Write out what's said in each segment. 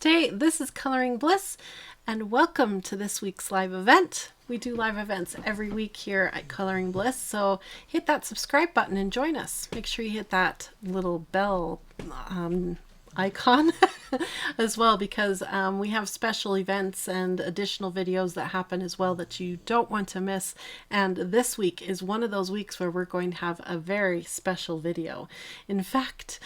Namaste, this is Coloring Bliss, and welcome to this week's live event. We do live events every week here at Coloring Bliss, so hit that subscribe button and join us. Make sure you hit that little bell icon as well, because we have special events and additional videos that happen as well that you don't want to miss. And this week is one of those weeks where we're going to have a very special video. In fact,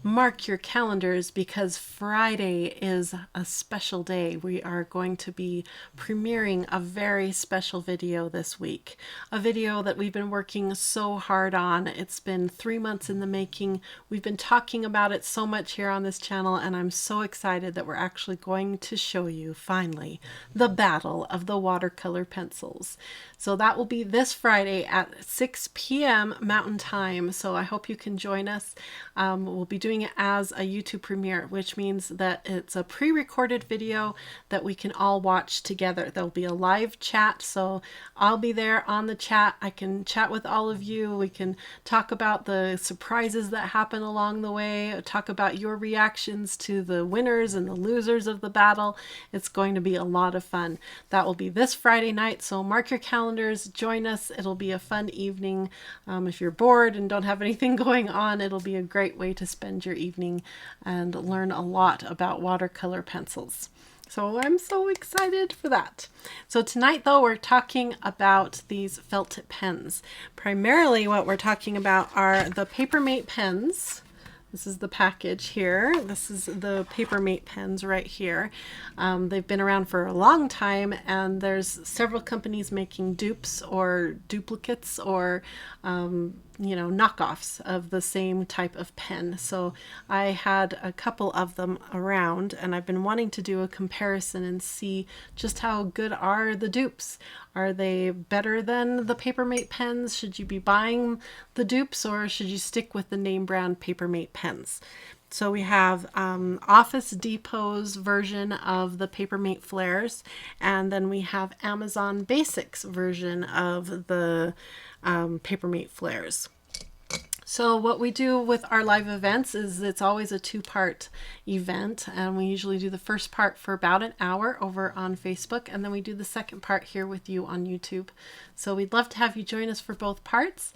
mark your calendars, because Friday is a special day. We are going to be premiering a very special video this week, a video that we've been working so hard on. It's been 3 months in the making. We've been talking about it so much here on this channel, and I'm so excited that we're actually going to show you finally the battle of the watercolor pencils. So that will be this Friday at 6 p.m. Mountain Time, so I hope you can join us. We'll be doing it as a YouTube premiere, which means that it's a pre-recorded video that we can all watch together. There'll be a live chat, so I'll be there on the chat. I can chat with all of you. We can talk about the surprises that happen along the way, talk about your reactions to the winners and the losers of the battle. It's going to be a lot of fun. That will be this Friday night, so mark your calendars, join us. It'll be a fun evening. If you're bored and don't have anything going on, it'll be a great way to spend your evening and learn a lot about watercolor pencils. So I'm so excited for that. So tonight, though, we're talking about these felt tip pens. Primarily what we're talking about are the Papermate pens. This is the package here. This is the Papermate pens right here. They've been around for a long time, and there's several companies making dupes or duplicates or knockoffs of the same type of pen. So I had a couple of them around, and I've been wanting to do a comparison and see just how good are the dupes. Are they better than the Papermate pens? Should you be buying the dupes, or should you stick with the name brand Papermate pens? So we have Office Depot's version of the Papermate Flairs, and then we have Amazon Basics version of the Papermate Flairs. So what we do with our live events is it's always a two-part event, and we usually do the first part for about an hour over on Facebook, and then we do the second part here with you on YouTube. So we'd love to have you join us for both parts.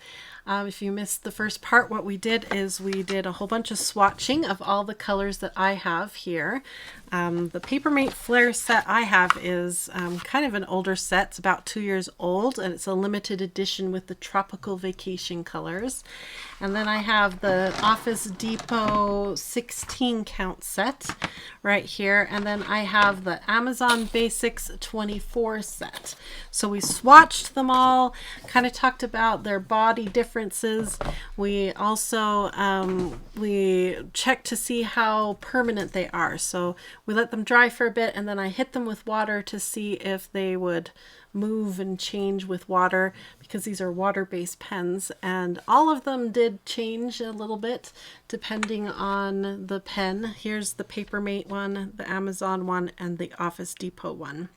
If you missed the first part, what we did is we did a whole bunch of swatching of all the colors that I have here. The Papermate Flair set I have is kind of an older set. It's about 2 years old, and it's a limited edition with the tropical vacation colors. And then I have the Office Depot 16 count set right here. And then I have the Amazon Basics 24 set. So we swatched them all, kind of talked about their body differences. We also we checked to see how permanent they are. So we let them dry for a bit, and then I hit them with water to see if they would move and change with water, because these are water-based pens, and all of them did change a little bit depending on the pen. Here's the Papermate one, the Amazon one, and the Office Depot one.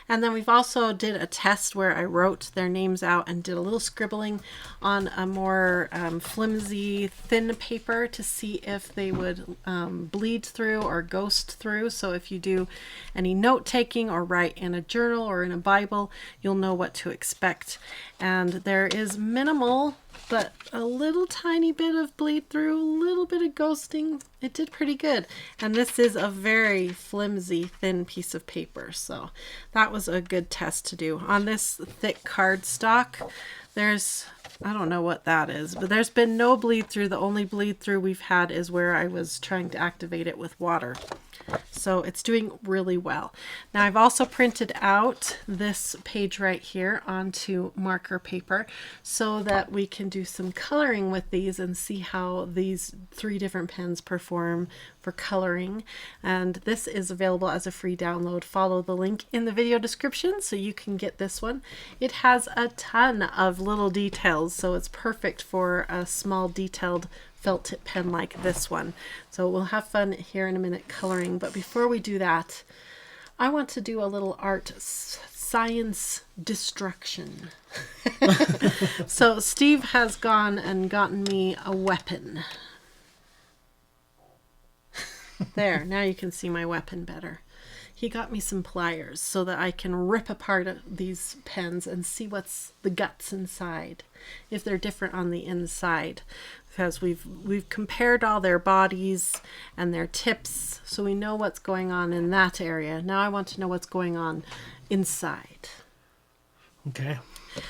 And then we've also did a test where I wrote their names out and did a little scribbling on a more flimsy, thin paper to see if they would bleed through or ghost through. So if you do any note-taking or write in a journal or in a Bible, you'll know what to expect. And there is minimal, but a little tiny bit of bleed through, a little bit of ghosting. It did pretty good. And this is a very flimsy, thin piece of paper. So that was a good test to do. On this thick cardstock, there's, I don't know what that is, but there's been no bleed through. The only bleed through we've had is where I was trying to activate it with water. So it's doing really well. Now I've also printed out this page right here onto marker paper so that we can do some coloring with these and see how these 3 different pens perform for coloring. And this is available as a free download. Follow the link in the video description so you can get this one. It has a ton of little details, so it's perfect for a small detailed felt tip pen like this one. So we'll have fun here in a minute coloring, but before we do that, I want to do a little art science destruction. So Steve has gone and gotten me a weapon. There, now you can see my weapon better. He got me some pliers so that I can rip apart these pens and see what's the guts inside, if they're different on the inside. Because we've compared all their bodies and their tips, so we know what's going on in that area. Now I want to know what's going on inside. Okay.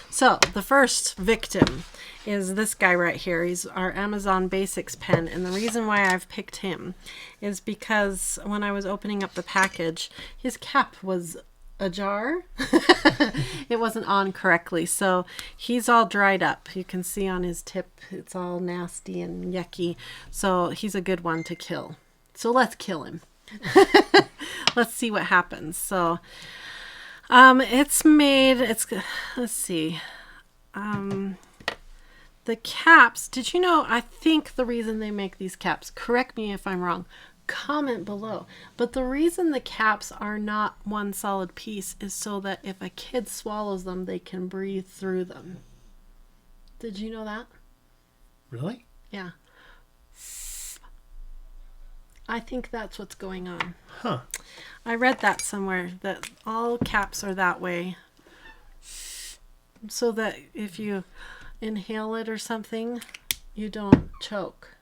So the first victim is this guy right here. He's our Amazon Basics pen, and the reason why I've picked him is because when I was opening up the package, his cap was ajar. It wasn't on correctly, so he's all dried up. You can see on his tip it's all nasty and yucky, so he's a good one to kill. So let's kill him. Let's see what happens. So let's see. The caps, did you know, I think the reason they make these caps, correct me if I'm wrong, comment below, but the reason the caps are not one solid piece is so that if a kid swallows them, they can breathe through them. Did you know that? Really? Yeah. I think that's what's going on. Huh. I read that somewhere, that all caps are that way. So that if you inhale it or something, you don't choke.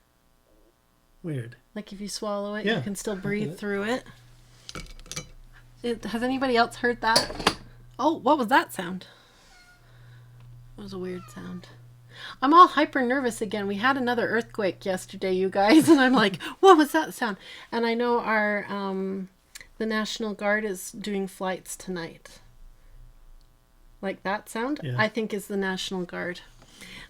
Weird. Like if you swallow it, yeah, you can still breathe through it. Has anybody else heard that? Oh, what was that sound? That was a weird sound. I'm all hyper nervous again. We had another earthquake yesterday, you guys, and I'm like, what was that sound? And I know our the National Guard is doing flights tonight. Like that sound, yeah. I think is the National Guard.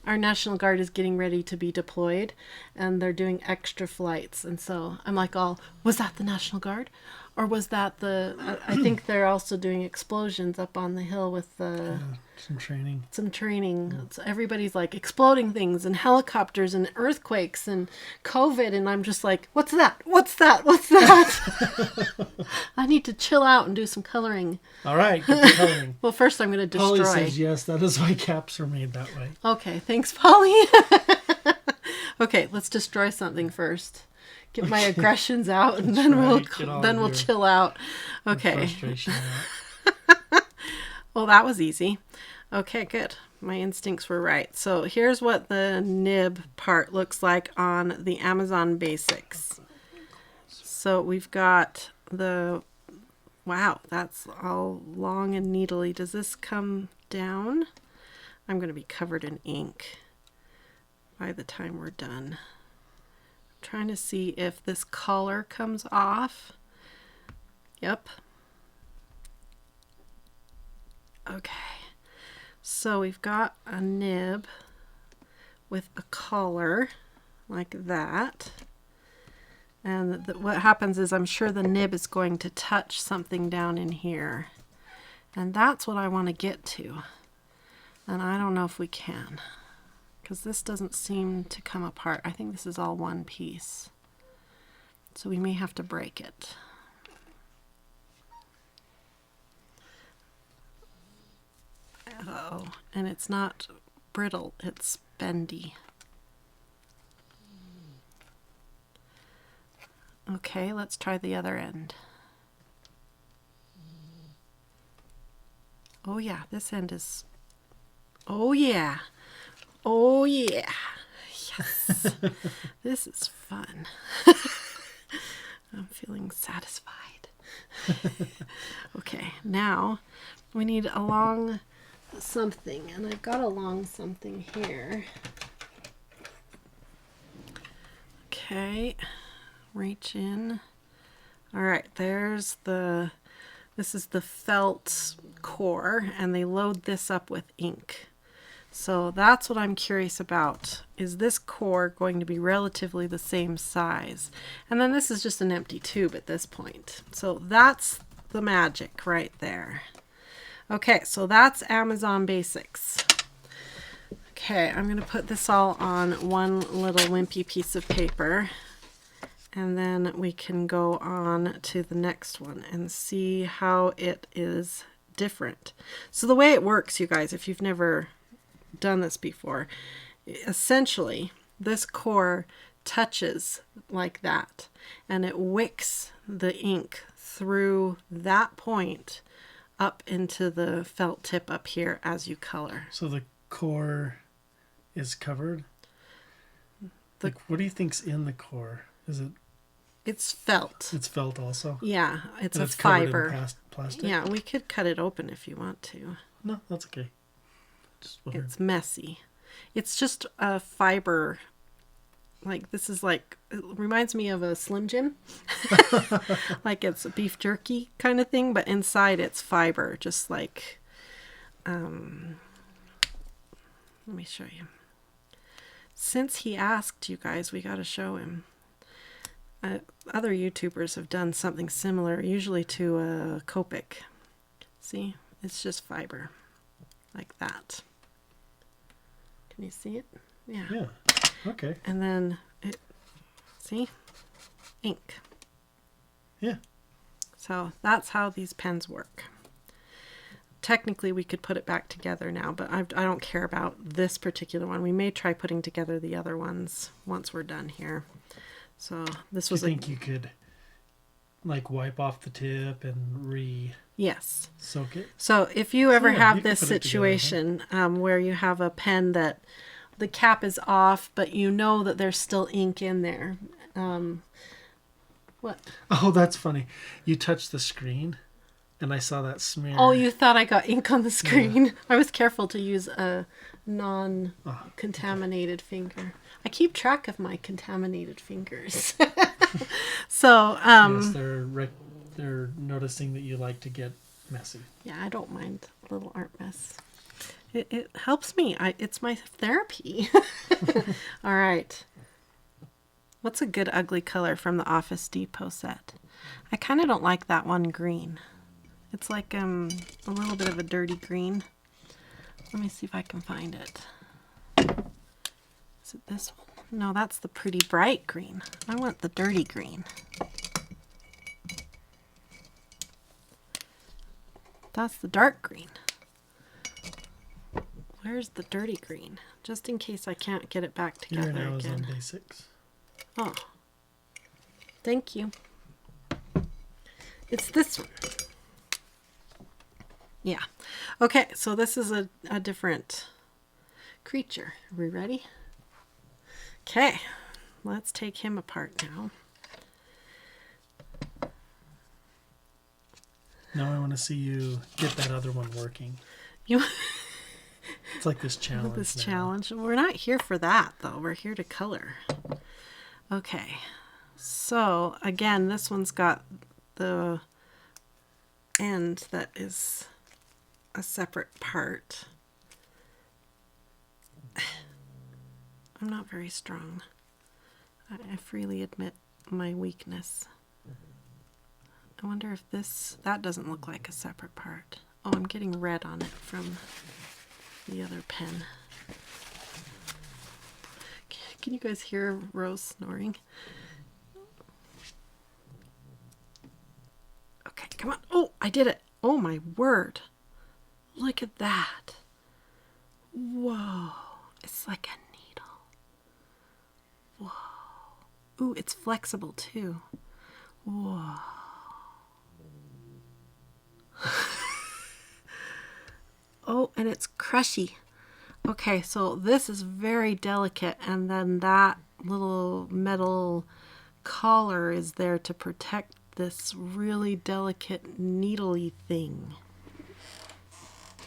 Our National Guard is getting ready to be deployed, and they're doing extra flights. And so I'm like, was that the National Guard? Or was that I think they're also doing explosions up on the hill with some training. So everybody's like exploding things and helicopters and earthquakes and COVID. And I'm just like, what's that? What's that? What's that? I need to chill out and do some coloring. All right, get the coloring. Well, first I'm going to destroy. Polly says yes, that is why caps are made that way. Okay, thanks, Polly. Okay, let's destroy something first. Get my aggressions out, and then we'll chill out. Okay. Frustration out. Well, that was easy. Okay, good. My instincts were right. So here's what the nib part looks like on the Amazon Basics. So we've got wow, that's all long and needly. Does this come down? I'm going to be covered in ink by the time we're done. Trying to see if this collar comes off. Yep. Okay. So we've got a nib with a collar like that. And what happens is I'm sure the nib is going to touch something down in here. And that's what I want to get to. And I don't know if we can, because this doesn't seem to come apart. I think this is all one piece. So we may have to break it. Uh-oh. And it's not brittle, it's bendy. Okay, let's try the other end. Oh yeah, this end is... Oh yeah. Oh yeah. Yes. This is fun. I'm feeling satisfied. Okay, now we need a long something, and I've got a long something here. Okay, reach in. All right, this is the felt core, and they load this up with ink. So that's what I'm curious about. Is this core going to be relatively the same size? And then this is just an empty tube at this point. So that's the magic right there. Okay, so that's Amazon Basics. Okay, I'm going to put this all on one little wimpy piece of paper. And then we can go on to the next one and see how it is different. So the way it works, you guys, if you've never done this before, essentially this core touches like that, and it wicks the ink through that point up into the felt tip up here as you color. So the core is covered? Like, what do you think's in the core? Is it? It's felt. It's felt also? Yeah, it's And a it's covered fiber. in plastic? Yeah, we could cut it open if you want to. No, that's okay. Just wondered. It's messy. It's just a fiber. Like, this is like, it reminds me of a Slim Jim. Like it's a beef jerky kind of thing, but inside it's fiber. Just like, let me show you. Since he asked you guys, we got to show him. Other YouTubers have done something similar, usually to a Copic. See? It's just fiber. Like that. Can you see it? Yeah. Yeah. Okay. And then, see? Ink. Yeah. So that's how these pens work. Technically, we could put it back together now, but I don't care about this particular one. We may try putting together the other ones once we're done here. So this was. Do you think you could, like, wipe off the tip and Yes. soak it? So if you ever yeah, have you could this put it together, situation where you have a pen that the cap is off, but you know that there's still ink in there. What? Oh, that's funny. You touched the screen, and I saw that smear. Oh, you thought I got ink on the screen. Yeah. I was careful to use a non-contaminated finger. I keep track of my contaminated fingers. So, yes, they're noticing that you like to get messy. Yeah, I don't mind a little art mess. It helps me. It's my therapy. All right. What's a good ugly color from the Office Depot set? I kind of don't like that one green. It's like a little bit of a dirty green. Let me see if I can find it. Is it this one? No, that's the pretty bright green. I want the dirty green. That's the dark green. Where's the dirty green? Just in case I can't get it back together Here now again. is on basics. Oh, thank you. It's this one. Yeah. Okay, so this is a different creature. Are we ready? Okay, let's take him apart now. Now I want to see you get that other one working. You. It's like this challenge. This now. challenge. We're not here for that, though. We're here to color. Okay. So, again, this one's got the end that is a separate part. I'm not very strong. I freely admit my weakness. I wonder if that doesn't look like a separate part. Oh, I'm getting red on it from the other pen. Can you guys hear Rose snoring? Okay, come on. Oh, I did it. Oh my word. Look at that. Whoa. It's like a needle. Whoa. Ooh, it's flexible too. Whoa. Oh, and it's crushy. Okay, so this is very delicate, and then that little metal collar is there to protect this really delicate needly thing.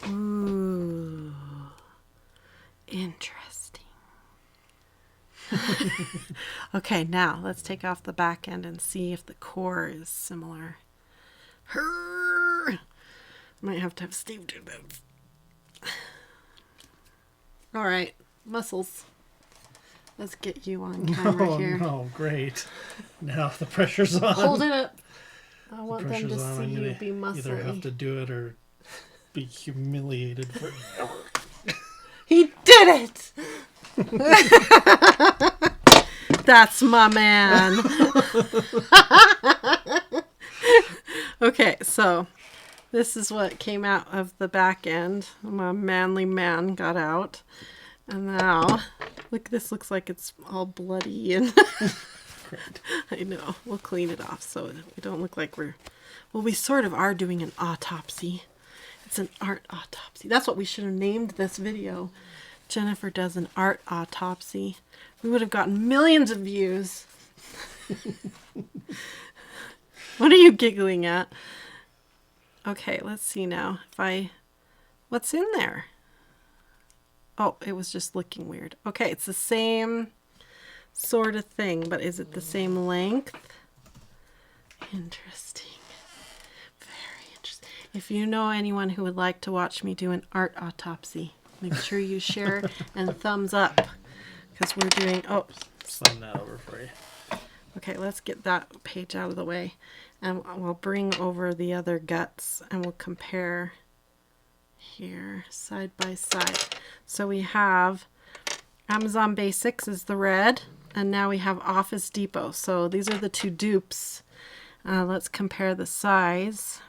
Ooh, interesting. Okay, now let's take off the back end and see if the core is similar. Might have to have Steve do that. All right, muscles. Let's get you on camera here. No, great. Now the pressure's on. Hold it up. I want them to Pressure's on. see I'm you gonna be muscly. either have to do it or be humiliated for He did it! That's my man. Okay, so this is what came out of the back end. My manly man got out. And now Look, this looks like it's all bloody and I know. We'll clean it off so we don't look like we sort of are doing an autopsy. It's an art autopsy. That's what we should have named this video. Jennifer does an art autopsy. We would have gotten millions of views. What are you giggling at? Okay, let's see now. What's in there? Oh, it was just looking weird. Okay, it's the same sort of thing, but is it the same length? Interesting. Very interesting. If you know anyone who would like to watch me do an art autopsy, make sure you share and thumbs up, because we're doing... Oh, slam that over for you. Okay, let's get that page out of the way, and we'll bring over the other guts, and we'll compare here side by side. So we have Amazon Basics is the red, and now we have Office Depot. So these are the two dupes. Let's compare the size.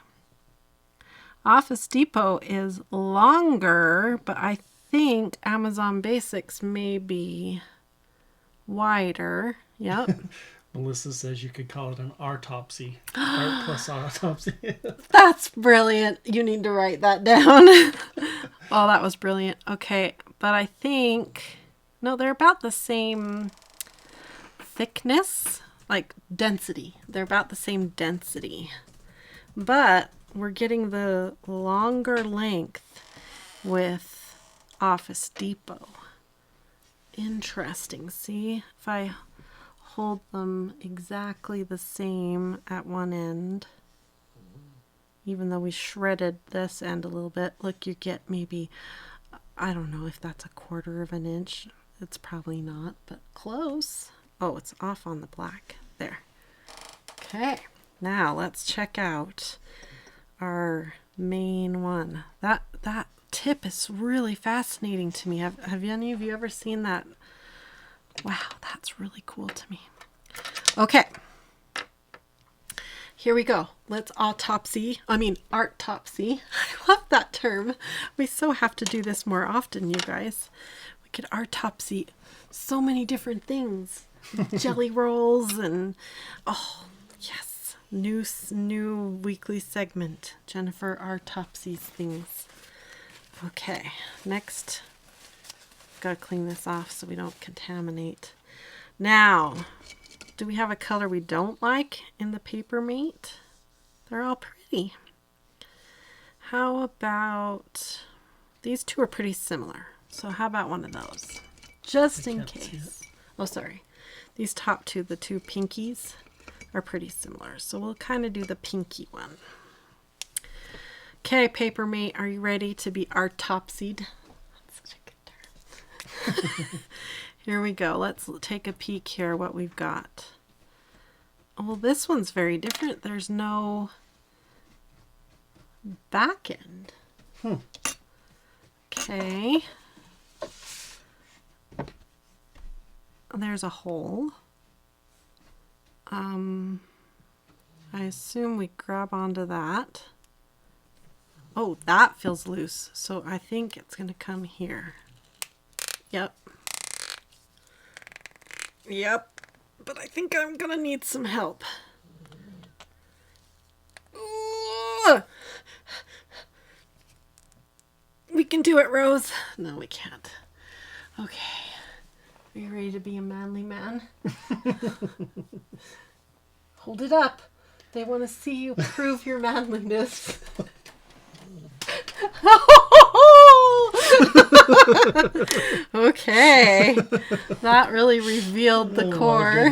Office Depot is longer, but I think Amazon Basics may be wider. Yep. Melissa says you could call it an artopsy. Art plus autopsy. That's brilliant. You need to write that down. Oh, that was brilliant. Okay, but I think... No, they're about the same thickness, like density. They're about the same density. But we're getting the longer length with Office Depot. Interesting. See, if I hold them exactly the same at one end, even though we shredded this end a little bit, look, you get maybe, I don't know if that's 1/4 of an inch. It's probably not, but close. Oh, it's off on the black. There. Okay, now let's check out our main one. That tip is really fascinating to me. Have any of you ever seen that? Wow, that's really cool to me. Okay. Here we go. Let's artopsy. I love that term. We so have to do this more often, you guys. We could artopsy so many different things. Jelly rolls and, oh, yes. New weekly segment. Jennifer artopsies things. Okay, next. Gotta clean this off so we don't contaminate. Now, do we have a color we don't like in the paper mate? They're all pretty. How about... These two are pretty similar. So how about one of those? Just in case. Oh, sorry. These top two, the two pinkies, are pretty similar. So we'll kind of do the pinky one. Okay, paper mate, are you ready to be artopsied? That's such a good term. Here we go. Let's take a peek here what we've got. Well, this one's very different. There's no back end. Okay. There's a hole. I assume we grab onto that. Oh, that feels loose. So I think it's going to come here. Yep. Yep. But I think I'm going to need some help. Ooh! We can do it, Rose. No, we can't. Okay. Are you ready to be a manly man? Hold it up. They want to see you prove your manliness. Okay. That really revealed the core.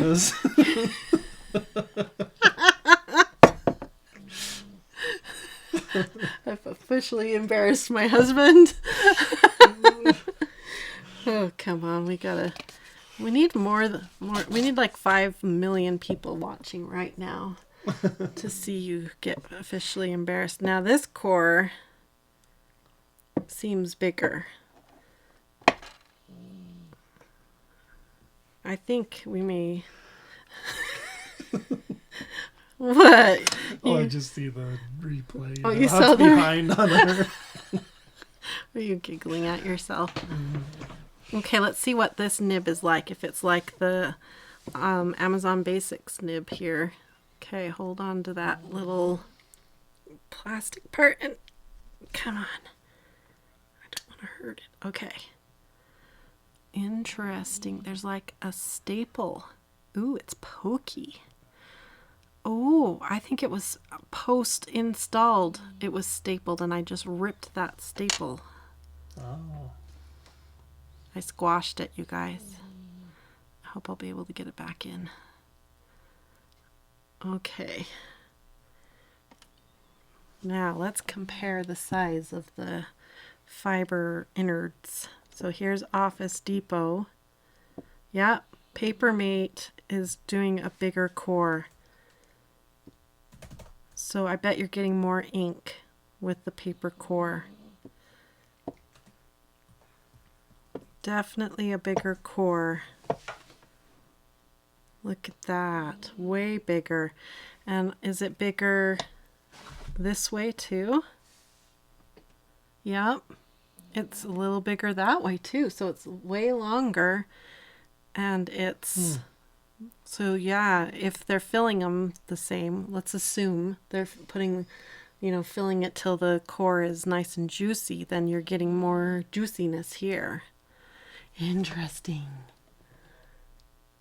I've officially embarrassed my husband. Oh, come on. We need more. We need like 5 million people watching right now to see you get officially embarrassed. Now this core seems bigger. I think we may... What? Oh, I just see the replay. Oh, you saw the behind on her. Are you giggling at yourself? Okay, let's see what this nib is like. If it's like the Amazon Basics nib here. Okay, hold on to that little plastic part and come on. I don't want to hurt it. Okay. Interesting. There's like a staple. Ooh, it's pokey. Oh, I think it was post-installed. It was stapled and I just ripped that staple. Oh. I squashed it, you guys. I hope I'll be able to get it back in. Okay. Now let's compare the size of the fiber innards. So here's Office Depot. Yep, Papermate is doing a bigger core. So I bet you're getting more ink with the paper core. Definitely a bigger core. Look at that, way bigger. And is it bigger this way too? Yep, it's a little bigger that way too. So it's way longer, and it's so yeah. If they're filling them the same, let's assume they're putting, filling it till the core is nice and juicy. Then you're getting more juiciness here. Interesting.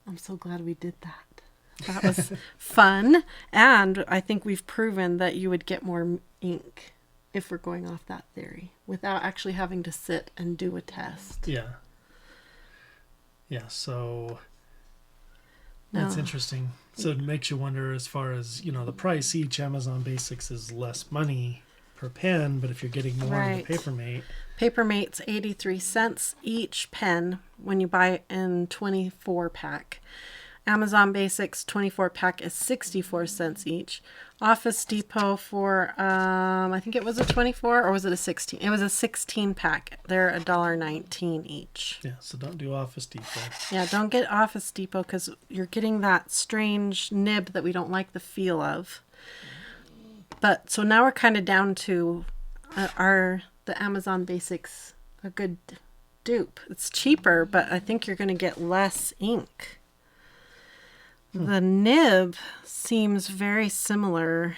I'm so glad we did that. That was fun. And I think we've proven that you would get more ink if we're going off that theory without actually having to sit and do a test. Yeah. Yeah, so that's interesting. So it makes you wonder as far as, the price. Each Amazon Basics is less money per pen, but if you're getting more in the Papermate. Papermate's 83 cents each pen when you buy it in 24 pack. Amazon Basics 24 pack is 64 cents each. Office Depot for, I think it was a 24 or was it a 16? It was a 16 pack. They're $1.19 each. Yeah, so don't do Office Depot. Yeah, don't get Office Depot because you're getting that strange nib that we don't like the feel of. But so now we're kind of down to the Amazon Basics, a good dupe. It's cheaper, but I think you're going to get less ink. The nib seems very similar.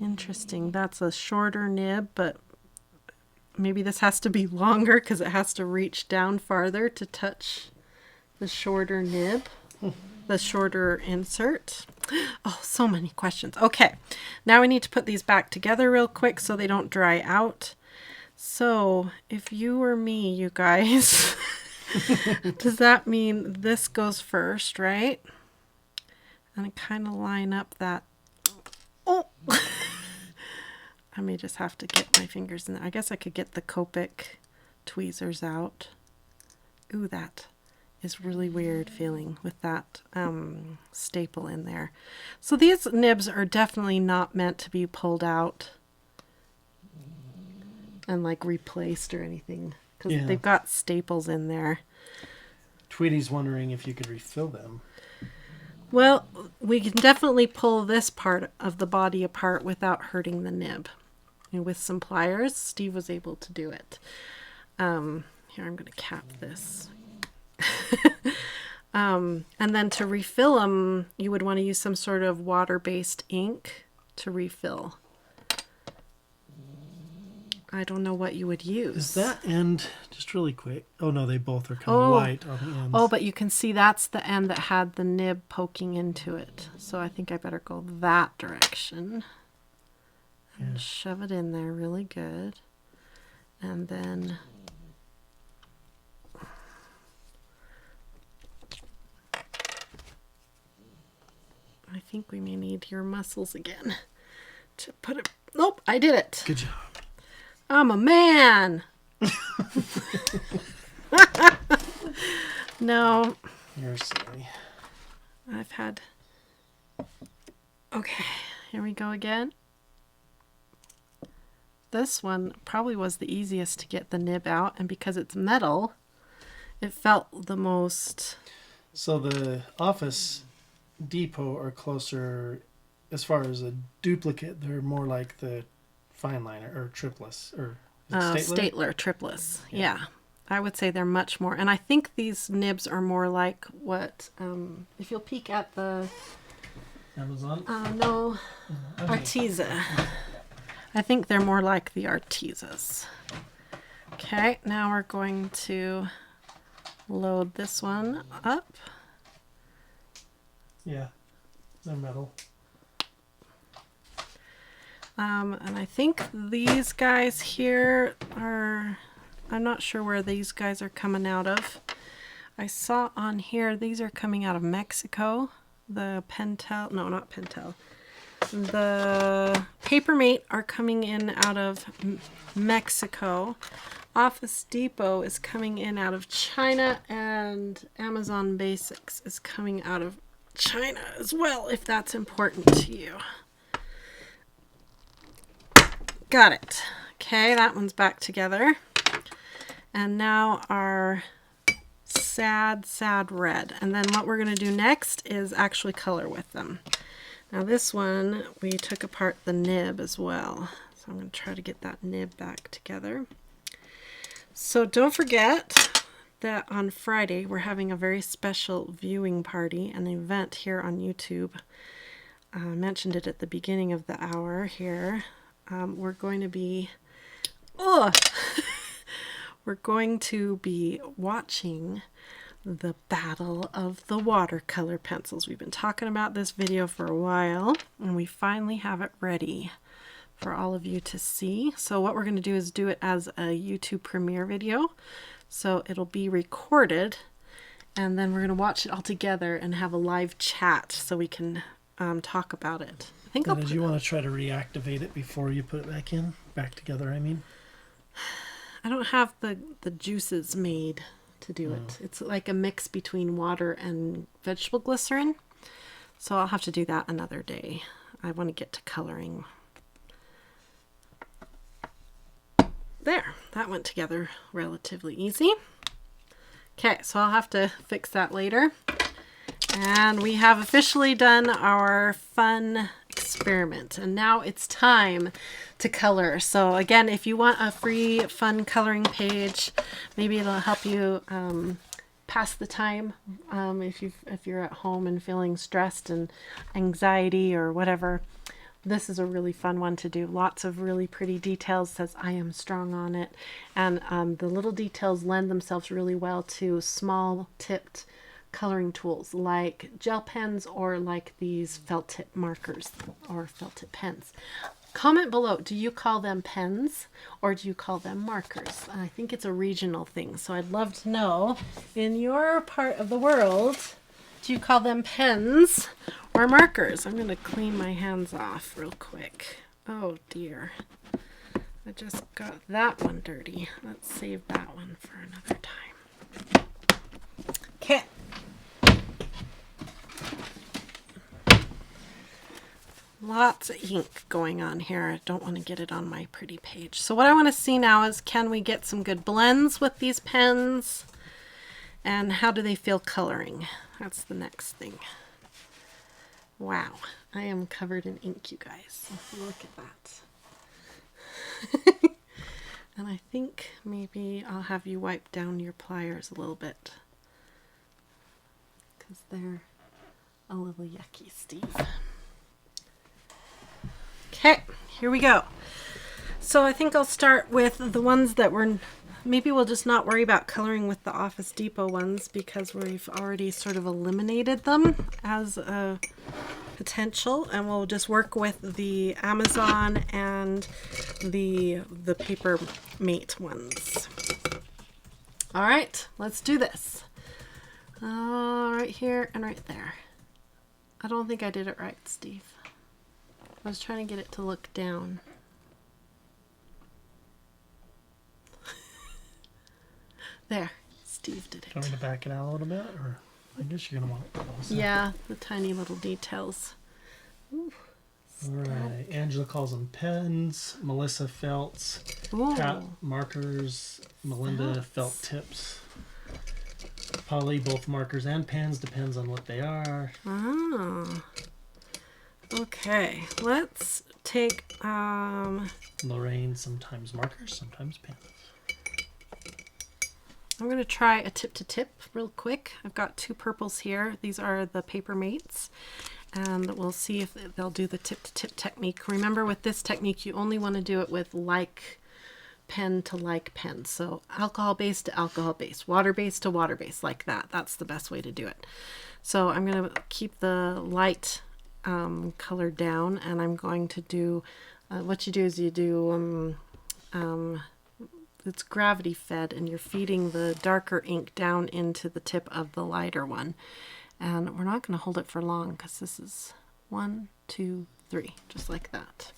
Interesting. That's a shorter nib, but maybe this has to be longer because it has to reach down farther to touch the shorter nib, the shorter insert. Oh, so many questions. Okay, now we need to put these back together real quick so they don't dry out. So if you were me, you guys, does that mean this goes first, right? And I kind of line up that. Oh, I may just have to get my fingers in there. I guess I could get the Copic tweezers out. Ooh, that is really weird feeling with that staple in there. So these nibs are definitely not meant to be pulled out and like replaced or anything because they've got staples in there. Tweety's wondering if you could refill them. Well, we can definitely pull this part of the body apart without hurting the nib. And with some pliers, Steve was able to do it. Here, I'm going to cap this. And then to refill them, you would want to use some sort of water-based ink to refill. I don't know what you would use. Is that end, just really quick? Oh no, they both are kind of white on the ends. Oh, but you can see that's the end that had the nib poking into it. So I think I better go that direction. And shove it in there really good. And then I think we may need your muscles again to put it. Nope, I did it. Good job. I'm a man. No. You're silly. I've had. Okay, here we go again. This one probably was the easiest to get the nib out, and because it's metal, it felt the most. So the Office Depot are closer, as far as a duplicate, they're more like the fine liner or tripless or Statler tripless. Yeah. I would say they're much more. And I think these nibs are more like what, if you'll peek at the... Amazon? No, Arteza. I think they're more like the Artezas. Okay, now we're going to load this one up. Yeah, they're metal. And I think these guys here are, I'm not sure where these guys are coming out of. I saw on here, these are coming out of Mexico. The Pentel, no, not Pentel. The Papermate are coming in out of Mexico. Office Depot is coming in out of China, and Amazon Basics is coming out of China as well, if that's important to you. Got it. Okay, that one's back together. And now our sad, sad red. And then what we're going to do next is actually color with them. Now this one, we took apart the nib as well. So I'm going to try to get that nib back together. So don't forget that on Friday, we're having a very special viewing party, an event here on YouTube. I mentioned it at the beginning of the hour here. We're going to be... we're going to be watching the Battle of the Watercolor Pencils. We've been talking about this video for a while, and we finally have it ready for all of you to see. So what we're going to do is do it as a YouTube premiere video. So it'll be recorded, and then we're going to watch it all together and have a live chat so we can talk about it. I think Did you want to try to reactivate it before you put it back together, I mean? I don't have the juices made to do it. It's like a mix between water and vegetable glycerin. So I'll have to do that another day. I want to get to coloring. There, that went together relatively easy. Okay, so I'll have to fix that later. And we have officially done our fun experiment, and now it's time to color. So again, if you want a free fun coloring page, maybe it'll help you pass the time if you're at home and feeling stressed and anxiety or whatever. This is a really fun one to do. Lots of really pretty details, says I am strong on it, and the little details lend themselves really well to small tipped coloring tools like gel pens or like these felt tip markers or felt tip pens. Comment below, do you call them pens or do you call them markers? I think it's a regional thing, so I'd love to know, in your part of the world, do you call them pens or markers? I'm going to clean my hands off real quick. Oh dear, I just got that one dirty. Let's save that one for another time. Okay. Lots of ink going on here. I don't want to get it on my pretty page. So what I want to see now is, can we get some good blends with these pens? And how do they feel coloring? That's the next thing. Wow, I am covered in ink, you guys. Look at that. And I think maybe I'll have you wipe down your pliers a little bit, because they're a little yucky, Steve. Okay, here we go. So I think I'll start with the ones that maybe we'll just not worry about coloring with the Office Depot ones because we've already sort of eliminated them as a potential, and we'll just work with the Amazon and the Papermate ones. All right, let's do this. Right here and right there. I don't think I did it right, Steve. I was trying to get it to look down. There, Steve did it. Do you want me to back it out a little bit, or I guess you're gonna want it closer. Yeah, the tiny little details. Ooh, all right, Angela calls them pens. Melissa felts. Ooh. Pat markers. Melinda felt tips. Polly both markers and pens, depends on what they are. Oh. Okay, let's take Lorraine, sometimes markers, sometimes pens. I'm going to try a tip to tip real quick. I've got 2 purples here. These are the Paper Mates, and we'll see if they'll do the tip to tip technique. Remember, with this technique, you only want to do it with like pen to like pen. So alcohol base to alcohol base, water base to water base, like that. That's the best way to do it. So I'm going to keep the light color down, and I'm going to do what you do is you do it's gravity fed, and you're feeding the darker ink down into the tip of the lighter one. And we're not going to hold it for long because this is 1, 2, 3, just like that.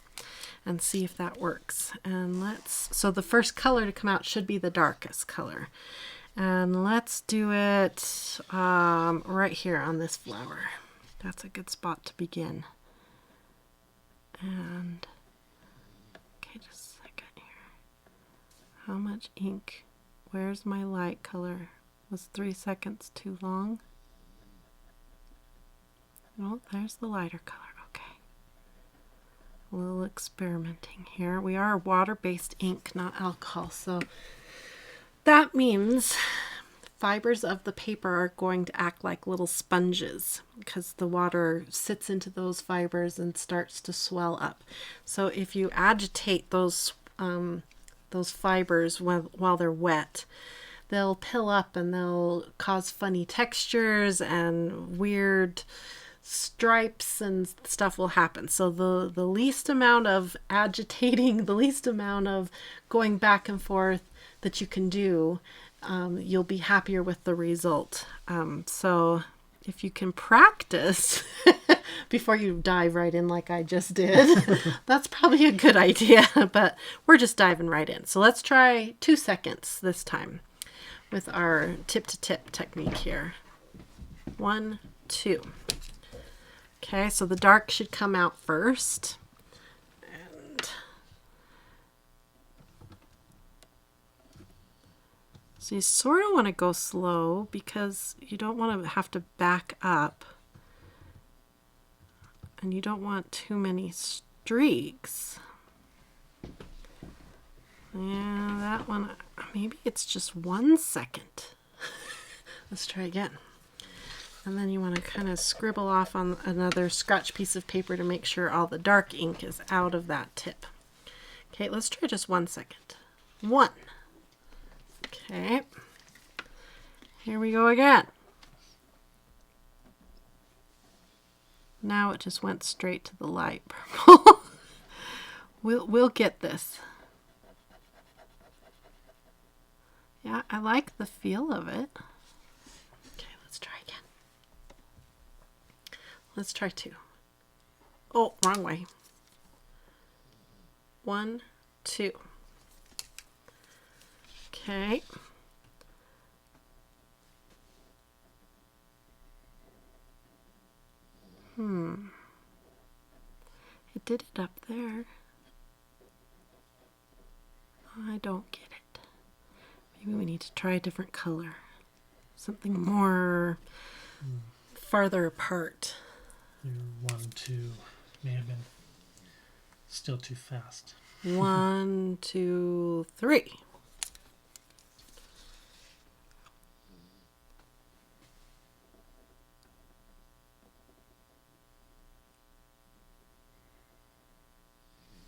And see if that works. And so the first color to come out should be the darkest color. And let's do it right here on this flower. That's a good spot to begin. And okay, just a second here. How much ink? Where's my light color? Was 3 seconds too long? Oh, there's the lighter color. Okay. A little experimenting here. We are water-based ink, not alcohol, so that means fibers of the paper are going to act like little sponges because the water sits into those fibers and starts to swell up. So if you agitate those fibers while they're wet, they'll pill up and they'll cause funny textures and weird stripes and stuff will happen. So the least amount of agitating, the least amount of going back and forth that you can do, you'll be happier with the result. So if you can practice before you dive right in like I just did, that's probably a good idea, but we're just diving right in. So let's try 2 seconds this time with our tip to tip technique here. 1, 2. Okay, so the dark should come out first. And so you sort of want to go slow because you don't want to have to back up. And you don't want too many streaks. Yeah, that one, maybe it's just 1 second. Let's try again. And then you want to kind of scribble off on another scratch piece of paper to make sure all the dark ink is out of that tip. Okay, let's try just 1 second. 1. Okay. Here we go again. Now it just went straight to the light purple. We'll get this. Yeah, I like the feel of it. Okay, let's try again. Let's try 2. Oh, wrong way. 1, 2. Okay. It did it up there. I don't get it. Maybe we need to try a different color. Something more farther apart. Your 1, 2 may have been still too fast. 1, 2, 3.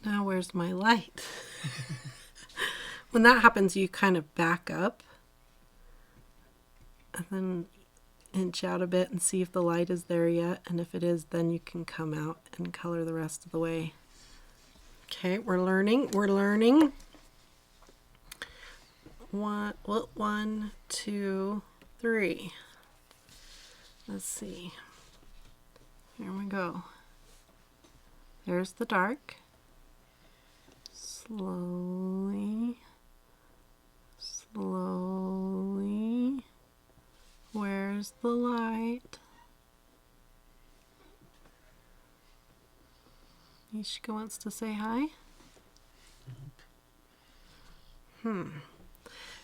Now where's my light? When that happens, you kind of back up and then inch out a bit and see if the light is there yet. And if it is, then you can come out and color the rest of the way. Okay, we're learning. 1, 2, 3. Let's see. Here we go. There's the dark. Slowly. Where's the light? Ishika wants to say hi.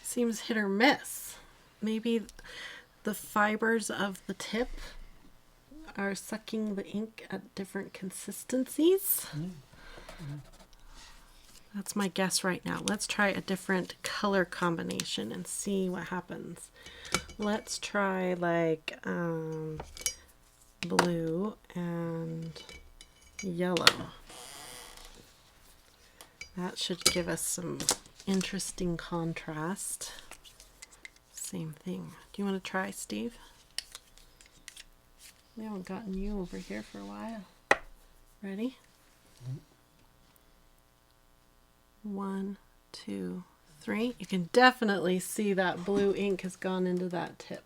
Seems hit or miss. Maybe the fibers of the tip are sucking the ink at different consistencies. That's my guess right now. Let's try a different color combination and see what happens. Let's try like blue and yellow. That should give us some interesting contrast. Same thing. Do you want to try, Steve? We haven't gotten you over here for a while. Ready? 1, 2, 3. You can definitely see that blue ink has gone into that tip.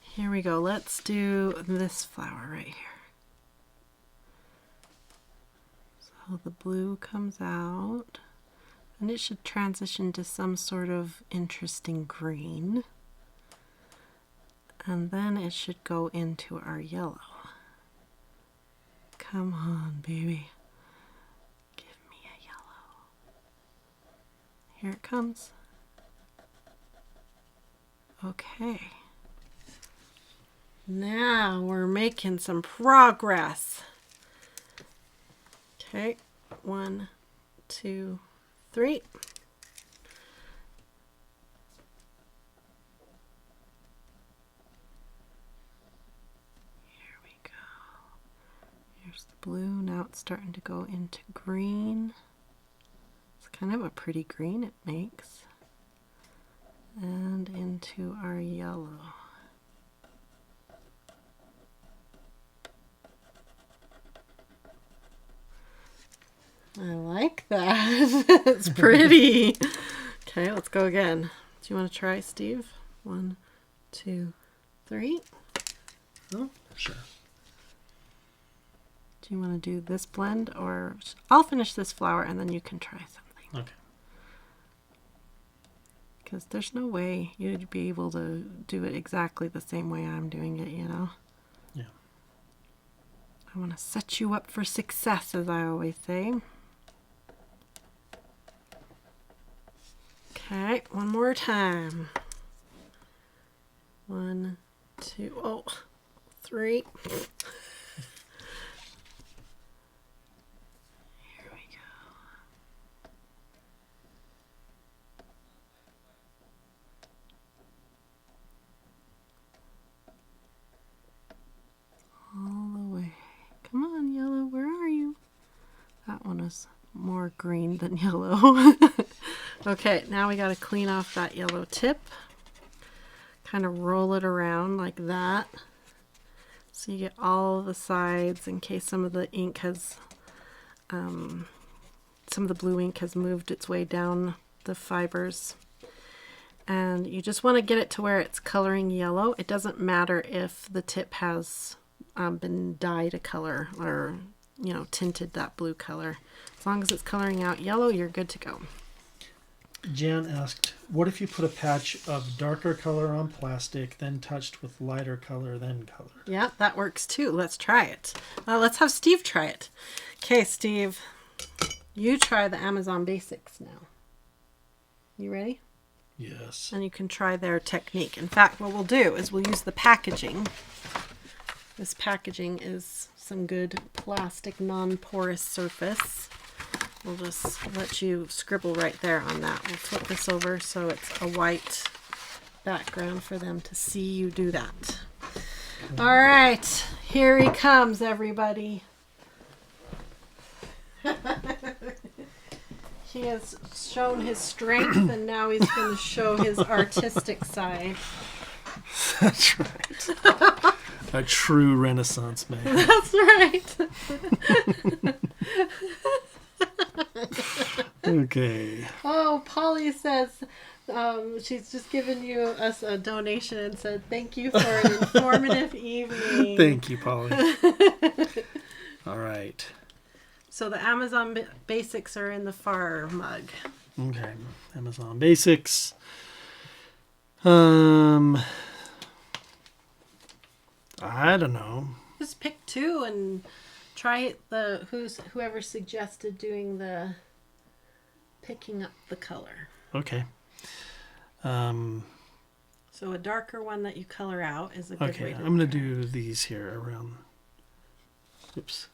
Here we go. Let's do this flower right here. So the blue comes out, and it should transition to some sort of interesting green. And then it should go into our yellow. Come on, baby. Give me a yellow. Here it comes. Okay. Now we're making some progress. Okay, 1, 2, 3. Blue, now it's starting to go into green. It's kind of a pretty green it makes. And into our yellow. I like that. It's pretty. Okay, let's go again. Do you want to try, Steve? 1, 2, 3. Oh, sure. Do you want to do this blend, or I'll finish this flower and then you can try something. Okay. Because there's no way you'd be able to do it exactly the same way I'm doing it, you know? Yeah. I want to set you up for success, as I always say. Okay, one more time. 1, 2, 3. All the way. Come on, yellow, where are you? That one is more green than yellow. Okay, now we got to clean off that yellow tip. Kind of roll it around like that. So you get all the sides in case some of the ink has, some of the blue ink has moved its way down the fibers. And you just want to get it to where it's coloring yellow. It doesn't matter if the tip has been dyed a color or, you know, tinted that blue color. As long as it's coloring out yellow, you're good to go. Jan asked, what if you put a patch of darker color on plastic, then touched with lighter color, then color? Yeah, that works too. Let's try it. Let's have Steve try it. Okay, Steve, you try the Amazon Basics now. You ready? Yes. And you can try their technique. In fact, what we'll do is we'll use the packaging. This packaging is some good plastic non-porous surface. We'll just let you scribble right there on that. We'll flip this over so it's a white background for them to see you do that. All right, here he comes, everybody. He has shown his strength, and now he's going to show his artistic side. That's right. A true Renaissance man. That's right. Okay. Oh, Polly says she's just given us a donation and said, thank you for an informative evening. Thank you, Polly. All right. So the Amazon Basics are in the far mug. Okay. Amazon Basics. I don't know. Just pick two and try whoever suggested doing the picking up the color. Okay. So a darker one that you color out is a good way to. I'm going to do these here around. Oops.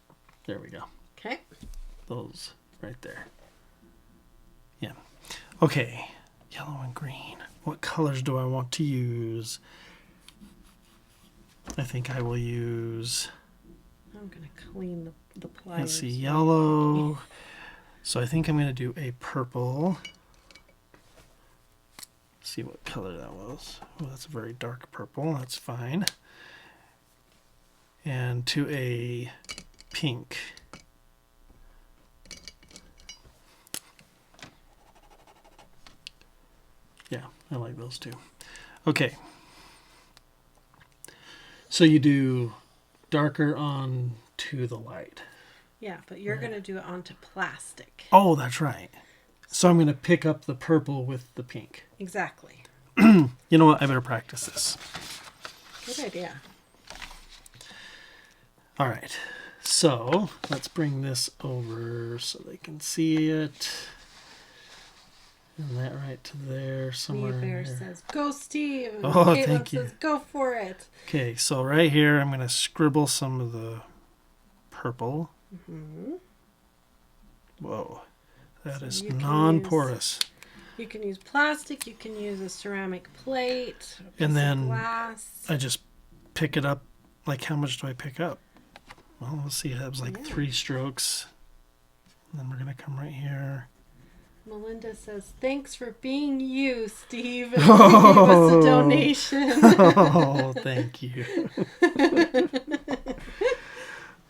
There we go. Okay. Those right there. Yeah. Okay. Yellow and green. What colors do I want to use? I think I will use... I'm going to clean the pliers. Let's see, yellow. So I think I'm going to do a purple. See what color that was. Oh, that's a very dark purple. That's fine. And to a pink. Yeah, I like those two. Okay. So you do darker on to the light. Yeah, but you're going to do it onto plastic. Oh, that's right. So I'm going to pick up the purple with the pink. Exactly. You know what? I better practice this. Good idea. All right. So let's bring this over so they can see it. And that right to there somewhere. Bear says, "Go, Steve." And Oh, Caleb thank you. says, "Go for it." Okay, so right here I'm going to scribble some of the purple. Mm-hmm. Whoa. That So is you can non-porous. You can use plastic. You can use a ceramic plate. A And piece then of glass. I just pick it up. Like, how much do I pick up? Well, let's see. That was like 3 strokes. And then we're going to come right here. Melinda says, "Thanks for being you, Steve." And gave us a donation. Oh, thank you.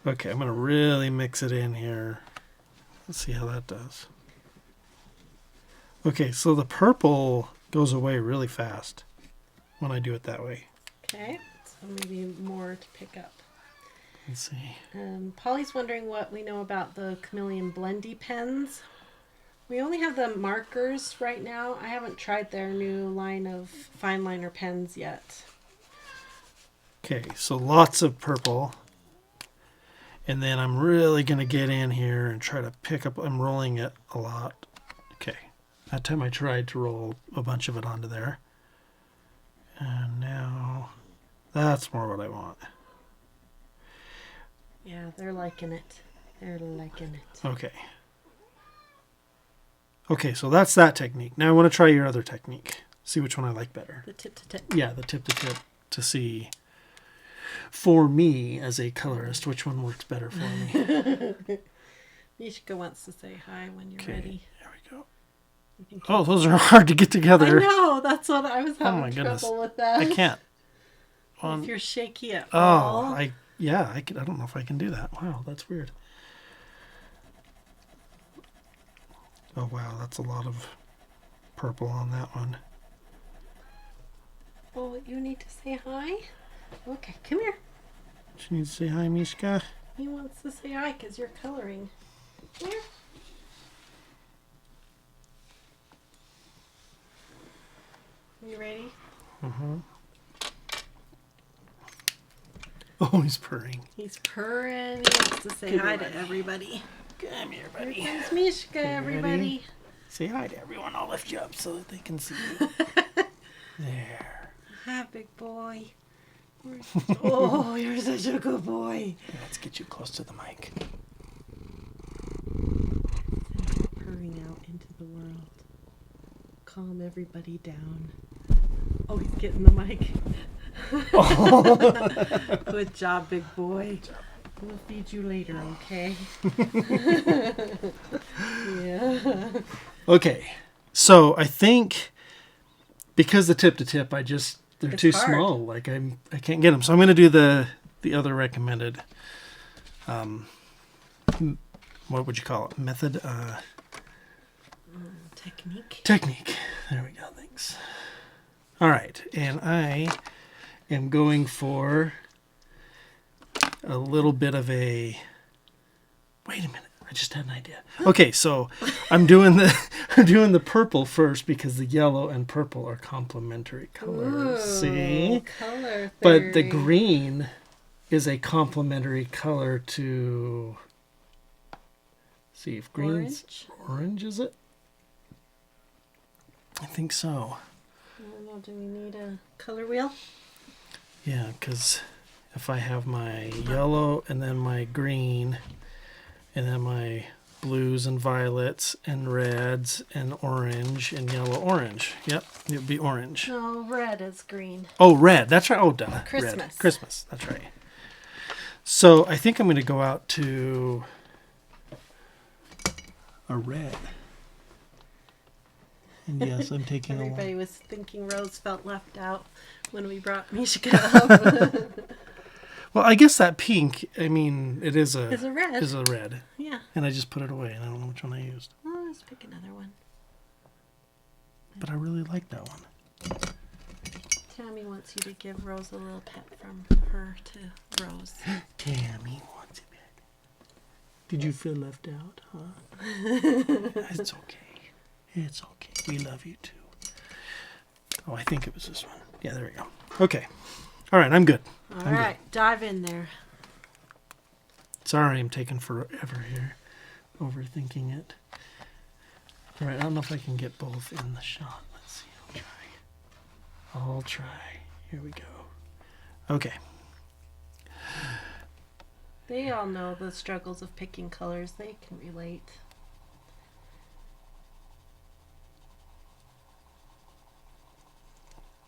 Okay, I'm going to really mix it in here. Let's see how that does. Okay, so the purple goes away really fast when I do it that way. Okay, so maybe more to pick up. Let's see. Polly's wondering what we know about the Chameleon Blendy pens. We only have the markers right now. I haven't tried their new line of fine liner pens yet. Okay, so lots of purple. And then I'm really going to get in here and try to pick up. I'm rolling it a lot. Okay. That time I tried to roll a bunch of it onto there. And now that's more what I want. Yeah, they're liking it. They're liking it. Okay. Okay, so that's that technique. Now I want to try your other technique. See which one I like better. The tip to tip. Yeah, the tip to tip, to see, for me as a colorist, which one works better for me. Mishka wants to say hi when you're ready. There we go. Oh, those are hard to get together. I know, that's what I was having trouble with that. I can't. If you're shaky at all. I don't know if I can do that. Wow, that's weird. Oh, wow, that's a lot of purple on that one. Oh, you need to say hi? Okay, come here. She needs to say hi, Mishka. He wants to say hi because you're coloring. Come here. You ready? Mm-hmm. Oh, he's purring. He's purring. He wants to say hi to everybody. Come here, buddy. Here comes Mishka, everybody. Ready? Say hi to everyone. I'll lift you up so that they can see you. There. Hi, big boy. Oh, you're such a good boy. Let's get you close to the mic. Purring out into the world. Calm everybody down. Oh, he's getting the mic. Oh. Good job, big boy. We'll feed you later, okay? Yeah. Okay, so I think because the tip to tip, they're it's too hard. small. Like I can't get them. So I'm going to do the other recommended. What would you call it? Method. Technique. There we go. Thanks. All right, and I am going for a little bit of a. Wait a minute. I just had an idea. Okay, so I'm doing the purple first because the yellow and purple are complementary colors. Ooh, see? Color theory. But the green is a complementary color to. See if green's orange, is it? I think so. I don't know. Do we need a color wheel? Yeah, because if I have my yellow and then my green and then my blues and violets and reds and orange and yellow orange. Yep, it would be orange. No, red is green. Oh, red. That's right. Oh, duh. Christmas. Red. Christmas. That's right. So I think I'm going to go out to a red. And yes, I'm taking Everybody was thinking Rose felt left out when we brought Mishka up. Well, I guess that pink, I mean, it is a... Is a red. Is a red. Yeah. And I just put it away, and I don't know which one I used. Well, let's pick another one. But I really like that one. Tammy wants you to give Rose a little pet from her to Rose. Tammy wants it back. Did you feel left out, huh? It's okay. It's okay. We love you too. Oh, I think it was this one. Yeah, there we go. Okay. All right, I'm good. All right, dive in there. Sorry, I'm taking forever here, overthinking it. All right, I don't know if I can get both in the shot. Let's see. I'll try. Here we go. Okay. They all know the struggles of picking colors. They can relate.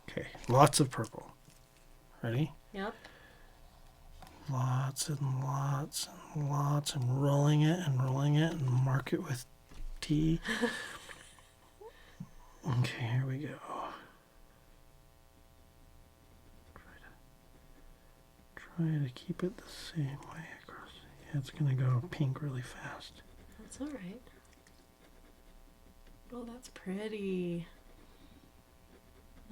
Okay, lots of purple. Ready? Yep. Lots and lots and lots. I'm rolling it and mark it with T. Okay, here we go. Try to keep it the same way across. Yeah, it's going to go pink really fast. That's all right. Oh, that's pretty.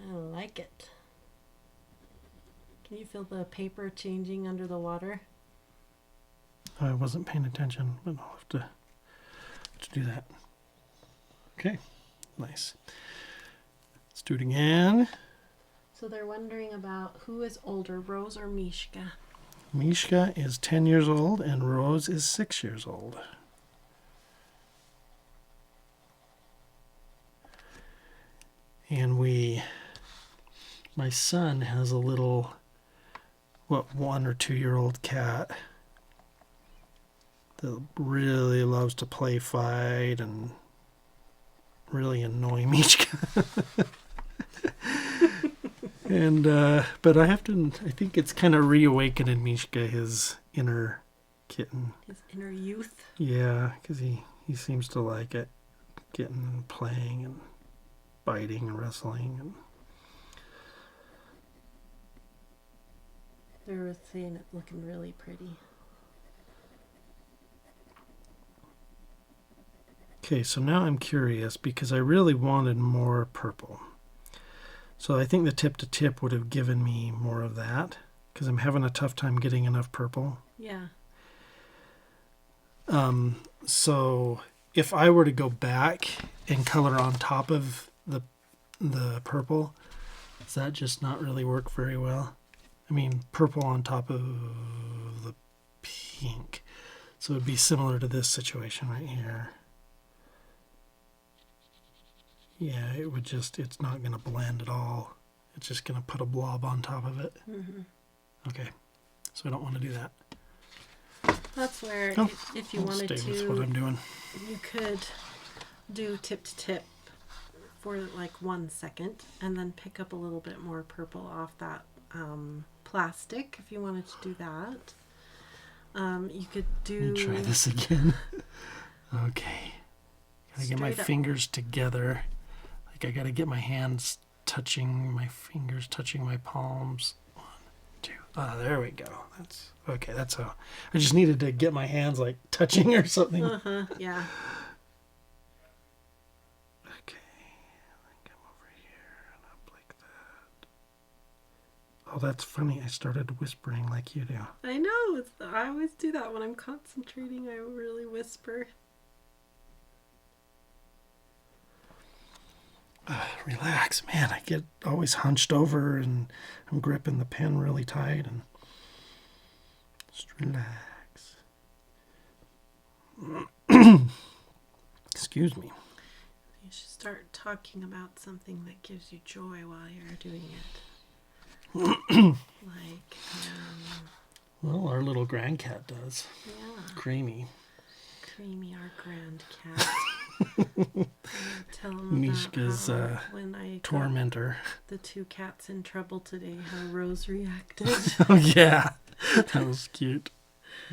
I like it. Can you feel the paper changing under the water? I wasn't paying attention, but I'll have to do that. Okay, nice. Let's do it again. So they're wondering about who is older, Rose or Mishka? Mishka is 10 years old and Rose is 6 years old. And my son has a little, 1 or 2 year old cat that really loves to play fight and really annoy Mishka. And but I think it's kind of reawakened in Mishka his inner kitten. His inner youth. Yeah, because he seems to like it, getting and playing and biting and wrestling. And They were saying it looking really pretty. okay, so now I'm curious because I really wanted more purple. So I think the tip to tip would have given me more of that because I'm having a tough time getting enough purple. Yeah. So if I were to go back and color on top of the purple, does that just not really work very well? I mean, purple on top of the pink. So it would be similar to this situation right here. Yeah, it would just, it's not going to blend at all. It's just going to put a blob on top of it. Mm-hmm. Okay, so I don't want to do that. That's where, Oh, if you I'll wanted stay with to, what I'm doing. you could do tip to tip for like 1 second and then pick up a little bit more purple off that plastic if you wanted to do that. You could do... Let me try this again. Okay. Gotta get my Straight up. fingers together. Like I gotta get my hands touching my fingers, touching my palms. 1, 2. Ah, there we go. That's okay. That's how. I just needed to get my hands like touching or something. Yeah. Okay. I think I'm over here and up like that. Oh, that's funny. I started whispering like you do. I know. I always do that when I'm concentrating. I really whisper. Relax, man. I get always hunched over and I'm gripping the pen really tight and just relax. Excuse me. You should start talking about something that gives you joy while you're doing it. Well, our little grandcat does. Yeah. Creamy. Creamy, our grand cat. Tell him Mishka's when I tormentor. The two cats in trouble today, how Rose reacted. Oh, yeah. That was cute.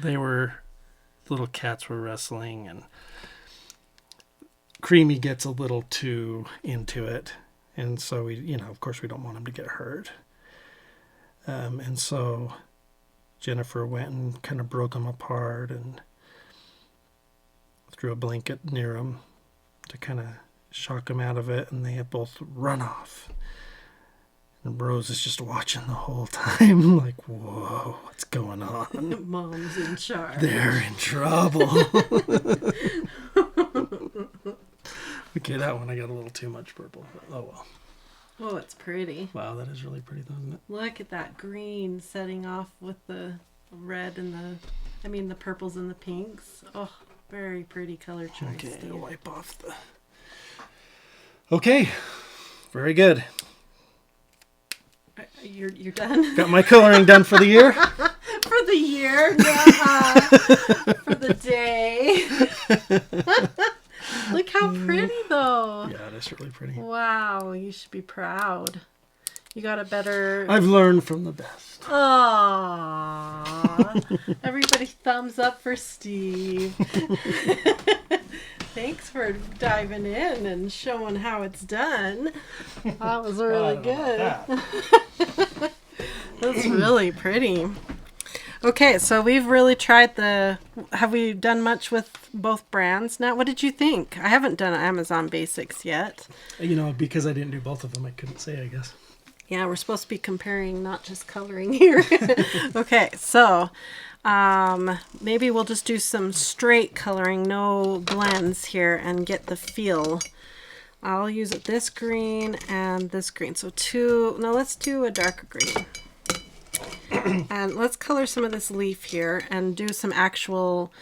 Little cats were wrestling, and Creamy gets a little too into it. And so we, of course we don't want him to get hurt. And so Jennifer went and kind of broke him apart and threw a blanket near him to kind of shock him out of it, and they had both run off. And Rose is just watching the whole time, like, whoa, what's going on? Mom's in charge. They're in trouble. Okay, that one I got a little too much purple. Oh, well. Oh, it's pretty. Wow, that is really pretty, though, isn't it? Look at that green setting off with the red and the purples and the pinks. Oh, very pretty color choice. Okay, Steve. wipe off the... Okay, very good. You're done? Got my coloring done for the year. For the year? For the day. Look how pretty, though. Yeah, it is really pretty. Wow, you should be proud. You got a better... I've learned from the best. Aww. Everybody thumbs up for Steve. Thanks for diving in and showing how it's done. That was really good. That's really pretty. Okay, so we've really tried have we done much with both brands now? What did you think? I haven't done Amazon Basics yet. Because I didn't do both of them, I couldn't say, I guess. Yeah, we're supposed to be comparing, not just coloring here. Okay, so maybe we'll just do some straight coloring, no blends here, and get the feel. I'll use this green and this green. So let's do a darker green. And let's color some of this leaf here and do some actual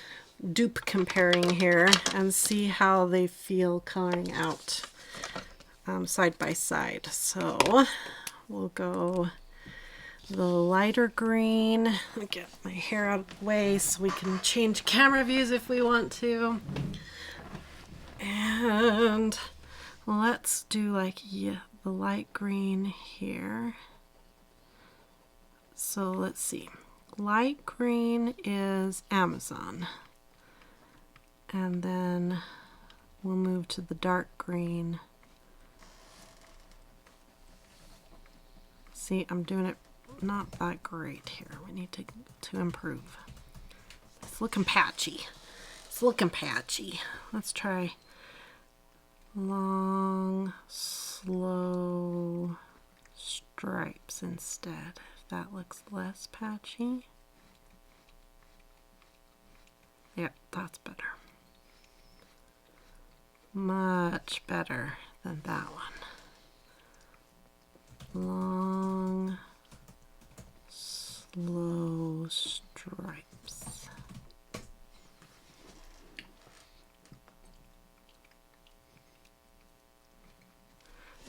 dupe comparing here and see how they feel coloring out side by side. So we'll go the lighter green. Let me get my hair out of the way so we can change camera views if we want to. And let's do the light green here. So let's see. Light green is Amazon. And then we'll move to the dark green. See, I'm doing it not that great here. We need to improve. It's looking patchy. Let's try long, slow stripes instead. If that looks less patchy. Yep, that's better. Much better than that one. Long, slow stripes.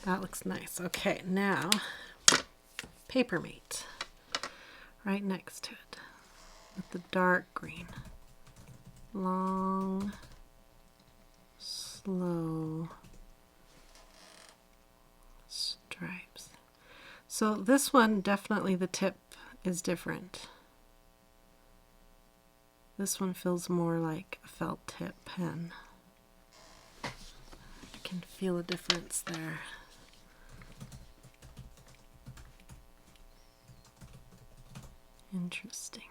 That looks nice. Okay, now Paper Mate right next to it with the dark green. Long, slow stripes. So this one, definitely the tip is different. This one feels more like a felt tip pen. I can feel a difference there. Interesting.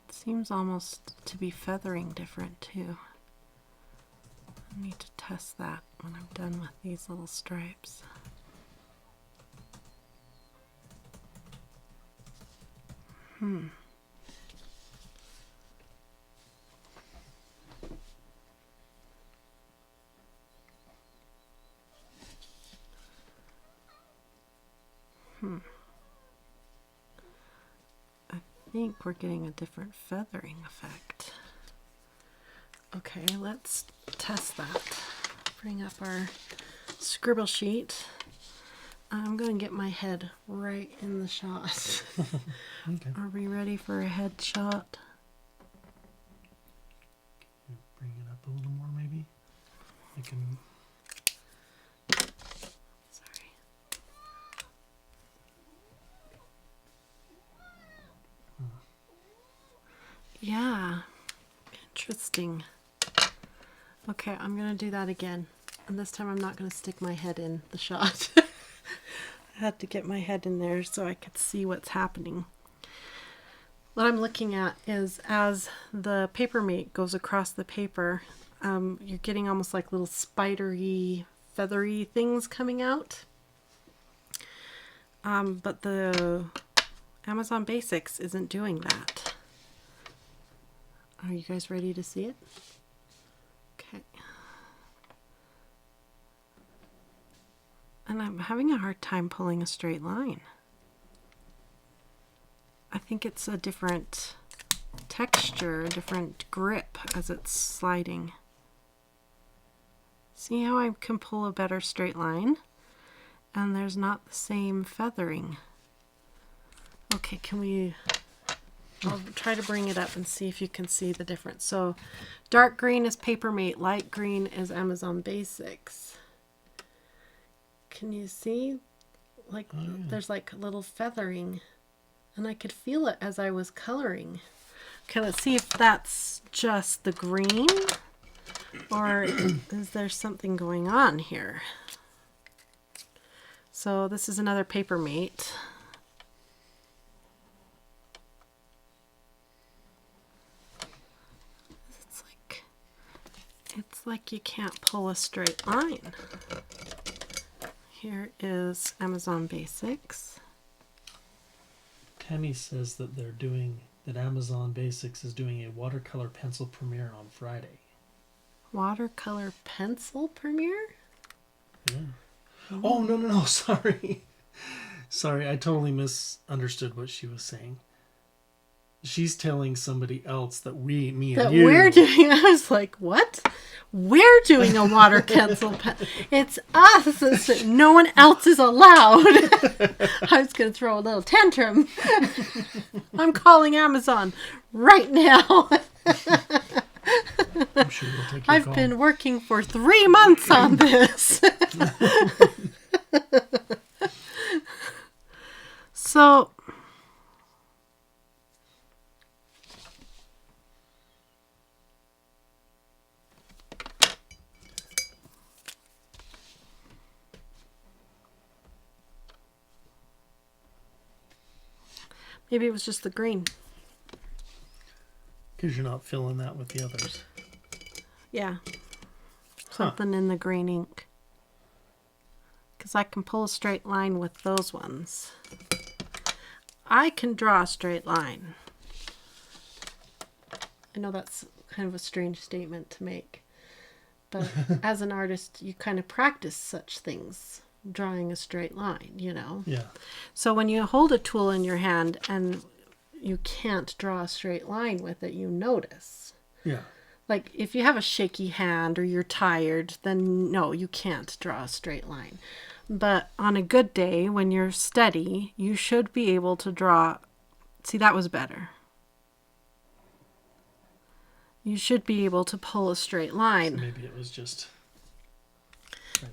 It seems almost to be feathering different too. I need to test that when I'm done with these little stripes. I think we're getting a different feathering effect. Okay, let's test that. Bring up our scribble sheet. I'm going to get my head right in the shot. Okay. Are we ready for a head shot? I can... Sorry. Yeah. Interesting. Okay, I'm going to do that again. And this time I'm not going to stick my head in the shot. I had to get my head in there so I could see what's happening. What I'm looking at is as the paper mate goes across the paper, you're getting almost like little spidery, feathery things coming out. But the Amazon Basics isn't doing that. Are you guys ready to see it? Okay. And I'm having a hard time pulling a straight line. I think it's a different texture, a different grip as it's sliding. See how I can pull a better straight line? And there's not the same feathering. Okay, I'll try to bring it up and see if you can see the difference. So dark green is Papermate, light green is Amazon Basics. Can you see? Like, there's like a little feathering. And I could feel it as I was coloring. Okay, let's see if that's just the green or is there something going on here. So this is another Papermate. It's like you can't pull a straight line. Here is Amazon Basics. Tammy says that Amazon Basics is doing a watercolor pencil premiere on Friday. Watercolor pencil premiere? Yeah. Oh, no, sorry. Sorry, I totally misunderstood what she was saying. She's telling somebody else that me and you... We're doing... I was like, what? We're doing a water pencil pen. It's us. No one else is allowed. I was going to throw a little tantrum. I'm calling Amazon right now. I'm sure we'll take your call. I've been working for 3 months on this. So... maybe it was just the green. Because you're not filling that with the others. Yeah. Something in the green ink. Because I can pull a straight line with those ones. I can draw a straight line. I know that's kind of a strange statement to make. But as an artist, you kind of practice such things. Drawing a straight line, you know. Yeah. So when you hold a tool in your hand and you can't draw a straight line with it, you notice. Yeah. Like if you have a shaky hand or you're tired, then no, you can't draw a straight line. But on a good day, when you're steady, you should be able to draw. See, that was better. You should be able to pull a straight line. So maybe it was just...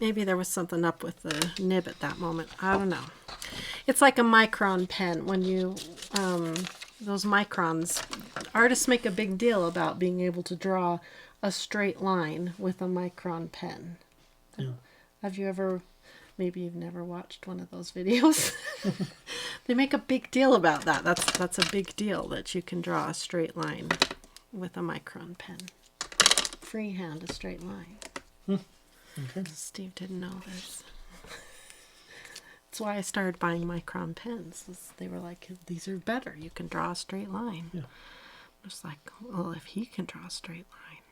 Maybe there was something up with the nib at that moment. I don't know. It's like a micron pen. When you, those microns, artists make a big deal about being able to draw a straight line with a micron pen. Yeah. Have you ever, maybe you've never watched one of those videos. They make a big deal about that. That's a big deal that you can draw a straight line with a micron pen. Freehand a straight line. Okay. Steve didn't know this. That's why I started buying micron pens. They were like, these are better. You can draw a straight line. Yeah. I was like, well, if he can draw a straight line,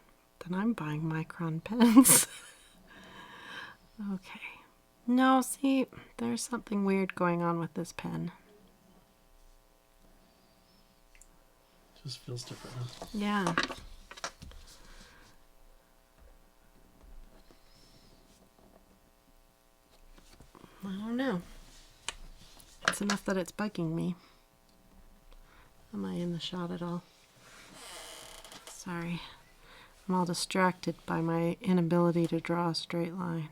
then I'm buying micron pens. Okay. No, see, there's something weird going on with this pen. Just feels different, huh? Yeah. I don't know. It's enough that it's bugging me. Am I in the shot at all? Sorry. I'm all distracted by my inability to draw a straight line.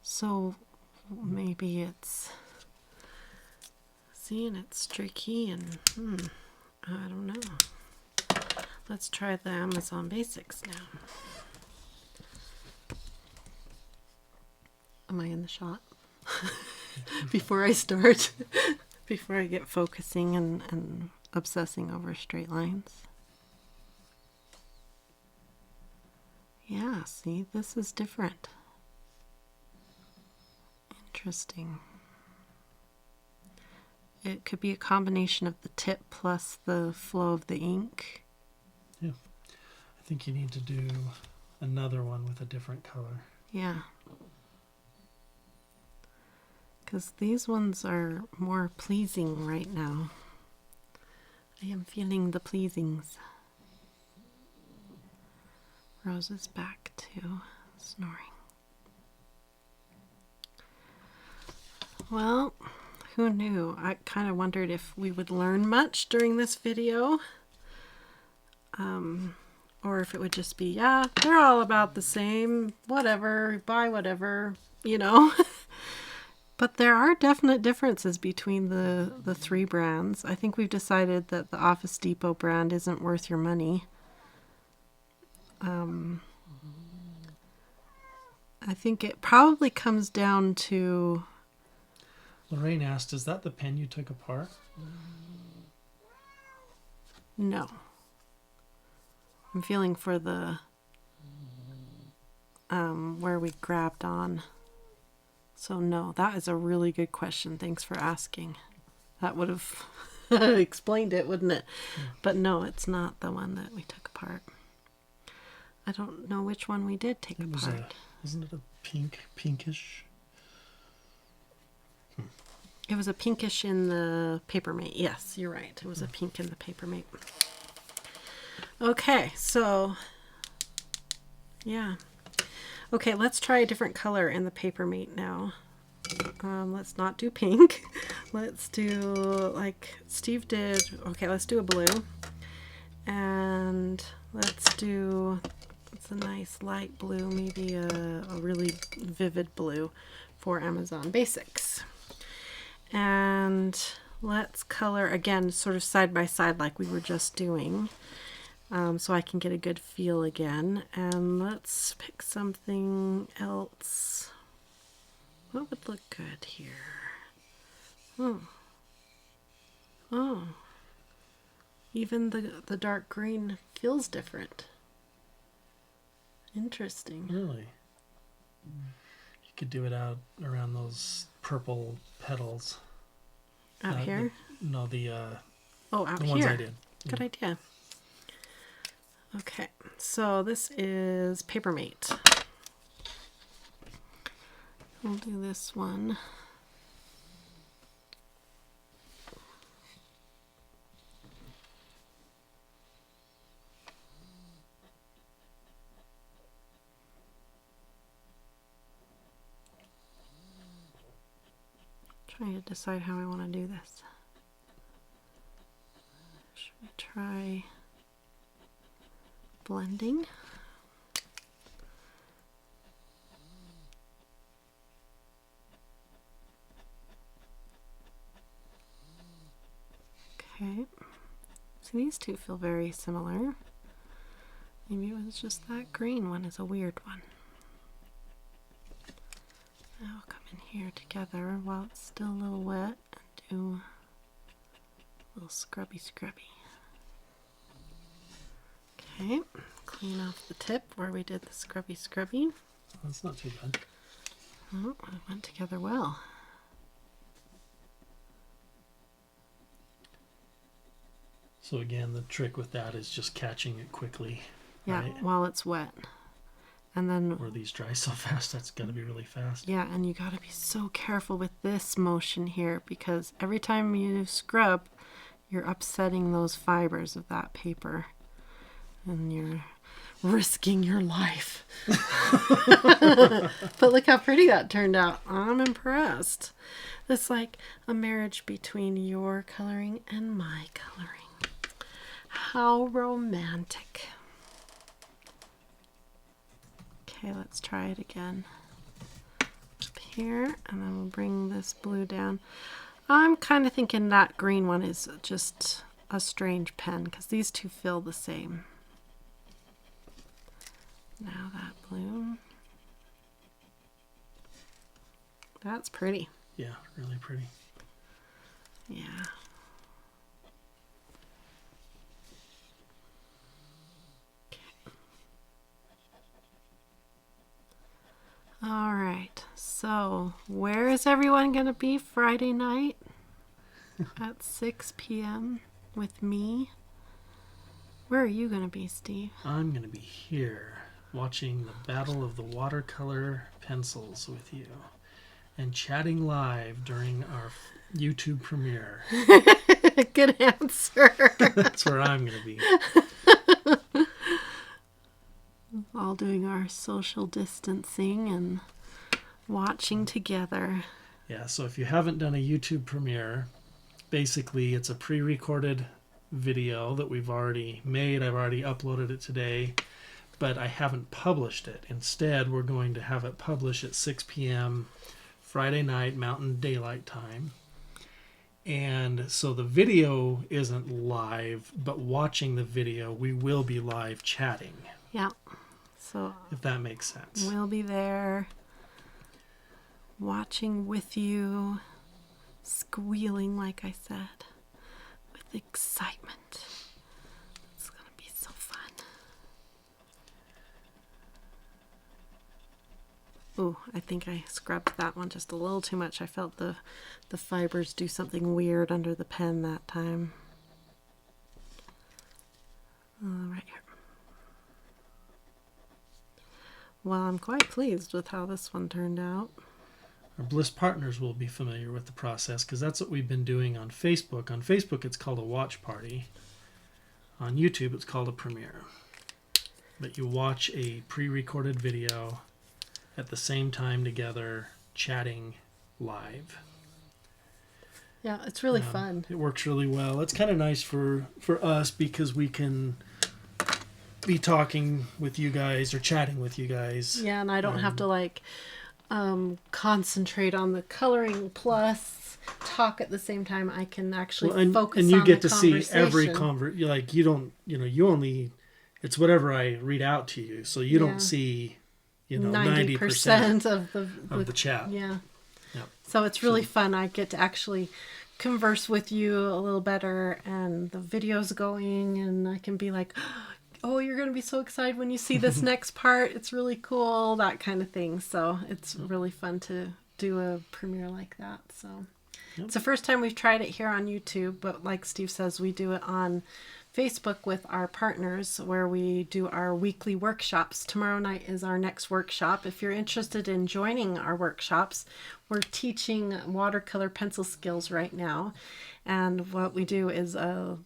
So maybe it's, see, and it's streaky and I don't know. Let's try the Amazon Basics now. Am I in the shot? Before I start, before I get focusing and obsessing over straight lines. Yeah, see, this is different. Interesting. It could be a combination of the tip plus the flow of the ink. Yeah. I think you need to do another one with a different color. Yeah. Because these ones are more pleasing right now. I am feeling the pleasings. Rose is back to snoring. Well, who knew? I kind of wondered if we would learn much during this video. Or if it would just be, yeah, they're all about the same, whatever, buy whatever, you know. But there are definite differences between the three brands. I think we've decided that the Office Depot brand isn't worth your money. I think it probably comes down to... Lorraine asked, is that the pen you took apart? No. I'm feeling for the... where we grabbed on. So no, that is a really good question. Thanks for asking. That would have explained it, wouldn't it? Yeah. But no, it's not the one that we took apart. I don't know which one we did take apart. Isn't it a pinkish? It was a pinkish in the Papermate. Yes, you're right. It was a pink in the Papermate. Okay, so yeah. Okay, let's try a different color in the Papermate now. Let's not do pink. Let's do, like Steve did, okay, let's do a blue. And let's do, it's a nice light blue, maybe a really vivid blue for Amazon Basics. And let's color, again, sort of side by side like we were just doing. So I can get a good feel again. And let's pick something else. What would look good here? Oh. Even the dark green feels different. Interesting. Really? You could do it out around those purple petals. Out here? Out the here. Ones I did. Good idea. Okay, so this is Papermate. We'll do this one. Trying to decide how I want to do this. Should we try blending? Okay. So these two feel very similar. Maybe it was just that green one is a weird one. Now I'll come in here together while it's still a little wet and do a little scrubby. Okay, clean off the tip where we did the scrubby. That's not too bad. Oh, it went together well. So again, the trick with that is just catching it quickly. Yeah, right? While it's wet. And then... Or these dry so fast, that's got to be really fast. Yeah, and you got to be so careful with this motion here because every time you scrub, you're upsetting those fibers of that paper. And risking your life. But look how pretty that turned out. I'm impressed. It's like a marriage between your coloring and my coloring. How romantic. Okay, let's try it again. Up here, and then we'll bring this blue down. I'm kind of thinking that green one is just a strange pen because these two feel the same. Now that blue. That's pretty. Yeah, really pretty. Yeah. All right, so where is everyone going to be Friday night at 6 p.m. with me? Where are you going to be, Steve? I'm going to be here watching the Battle of the Watercolor Pencils with you and chatting live during our YouTube premiere. Good answer. That's where I'm going to be. All doing our social distancing and watching together. Yeah, so if you haven't done a YouTube premiere, basically it's a pre-recorded video that we've already made. I've already uploaded it today, but I haven't published it. Instead, we're going to have it published at 6 p.m. Friday night, Mountain Daylight Time. And so the video isn't live, but watching the video, we will be live chatting. Yeah. So if that makes sense. We'll be there watching with you, squealing, like I said, with excitement. It's going to be so fun. Ooh, I think I scrubbed that one just a little too much. I felt the fibers do something weird under the pen that time. Right here. Well, I'm quite pleased with how this one turned out. Our Bliss partners will be familiar with the process because that's what we've been doing on Facebook. On Facebook, it's called a watch party. On YouTube, it's called a premiere. But you watch a pre-recorded video at the same time together, chatting live. Yeah, it's really fun. It works really well. It's kind of nice for us because we can be talking with you guys or chatting with you guys. Yeah, and I don't have to like concentrate on the coloring plus talk at the same time. I can actually focus on the conversation. And you get to see every you only, it's whatever I read out to you. So you don't see, 90% of the chat. Yeah. Yep. So it's really fun. I get to actually converse with you a little better, and the video's going, and I can be like, oh, you're going to be so excited when you see this next part. It's really cool, that kind of thing. So it's really fun to do a premiere like that. So it's the first time we've tried it here on YouTube, but like Steve says, we do it on Facebook with our partners where we do our weekly workshops. Tomorrow night is our next workshop. If you're interested in joining our workshops, we're teaching watercolor pencil skills right now. And what we do is a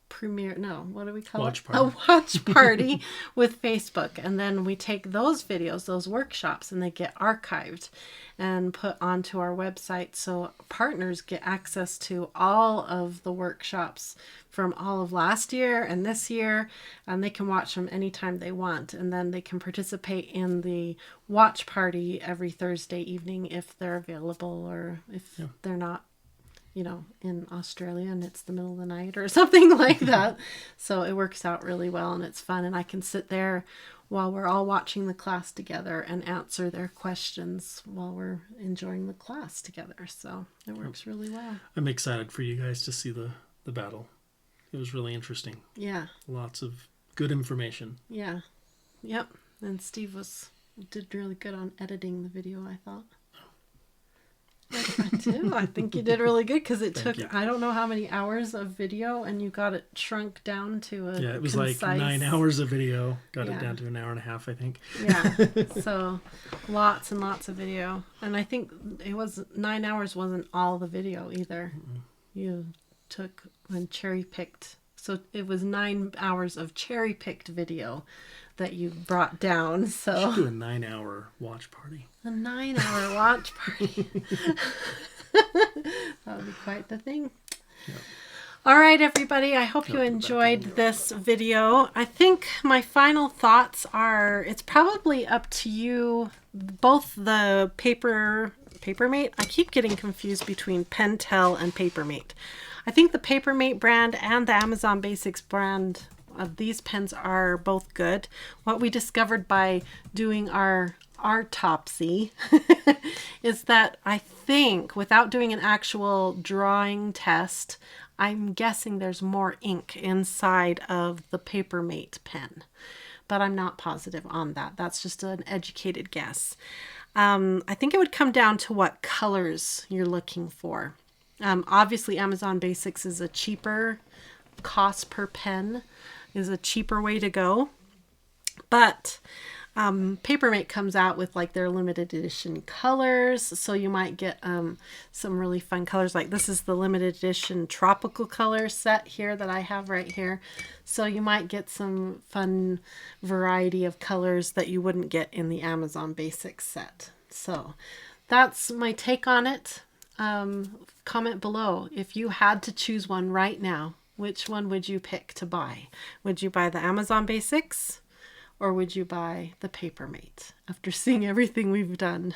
premiere, no, what do we call watch it? Party. A watch party with Facebook. And then we take those videos, those workshops, and they get archived and put onto our website. So partners get access to all of the workshops from all of last year and this year, and they can watch them anytime they want. And then they can participate in the watch party every Thursday evening if they're available, or if they're not, in Australia and it's the middle of the night or something like that. So it works out really well, and it's fun. And I can sit there while we're all watching the class together and answer their questions while we're enjoying the class together. So it works really well. I'm excited for you guys to see the battle. It was really interesting. Yeah. Lots of good information. Yeah. Yep. And Steve did really good on editing the video, I thought. I do. I think you did really good because it took, I don't know how many hours of video, and you got it shrunk down to a it was concise, like 9 hours of video. Got it down to an hour and a half, I think. Yeah. So lots and lots of video. And I think it was 9 hours wasn't all the video either. Mm-mm. You took and cherry picked So it was 9 hours of cherry picked video that you brought down. So should do a 9-hour watch party. A 9-hour watch party. That would be quite the thing. Yeah. All right, everybody. I hope you enjoyed this video. I think my final thoughts are, it's probably up to you, both the Papermate. I keep getting confused between Pentel and Papermate. I think the Papermate brand and the Amazon Basics brand of these pens are both good. What we discovered by doing our autopsy is that I think, without doing an actual drawing test, I'm guessing there's more ink inside of the Papermate pen, but I'm not positive on that. That's just an educated guess. I think it would come down to what colors you're looking for. Obviously, Amazon Basics is a cheaper cost per pen, is a cheaper way to go, but Papermate comes out with like their limited edition colors, so you might get some really fun colors. Like this is the limited edition tropical color set here that I have right here, so you might get some fun variety of colors that you wouldn't get in the Amazon Basics set. So that's my take on it. Comment below if you had to choose one right now, which one would you pick to buy? Would you buy the Amazon Basics? Or would you buy the Papermate after seeing everything we've done?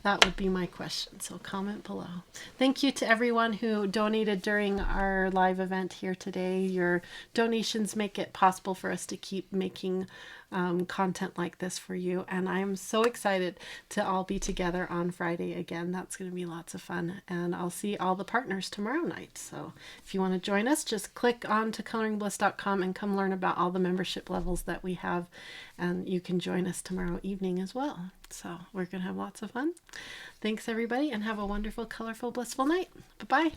That would be my question. So comment below. Thank you to everyone who donated during our live event here today. Your donations make it possible for us to keep making content like this for you. And I'm so excited to all be together on Friday again. That's going to be lots of fun. And I'll see all the partners tomorrow night. So if you want to join us, just click on to coloringbliss.com and come learn about all the membership levels that we have. And you can join us tomorrow evening as well. So we're going to have lots of fun. Thanks, everybody, and have a wonderful, colorful, blissful night. Bye-bye.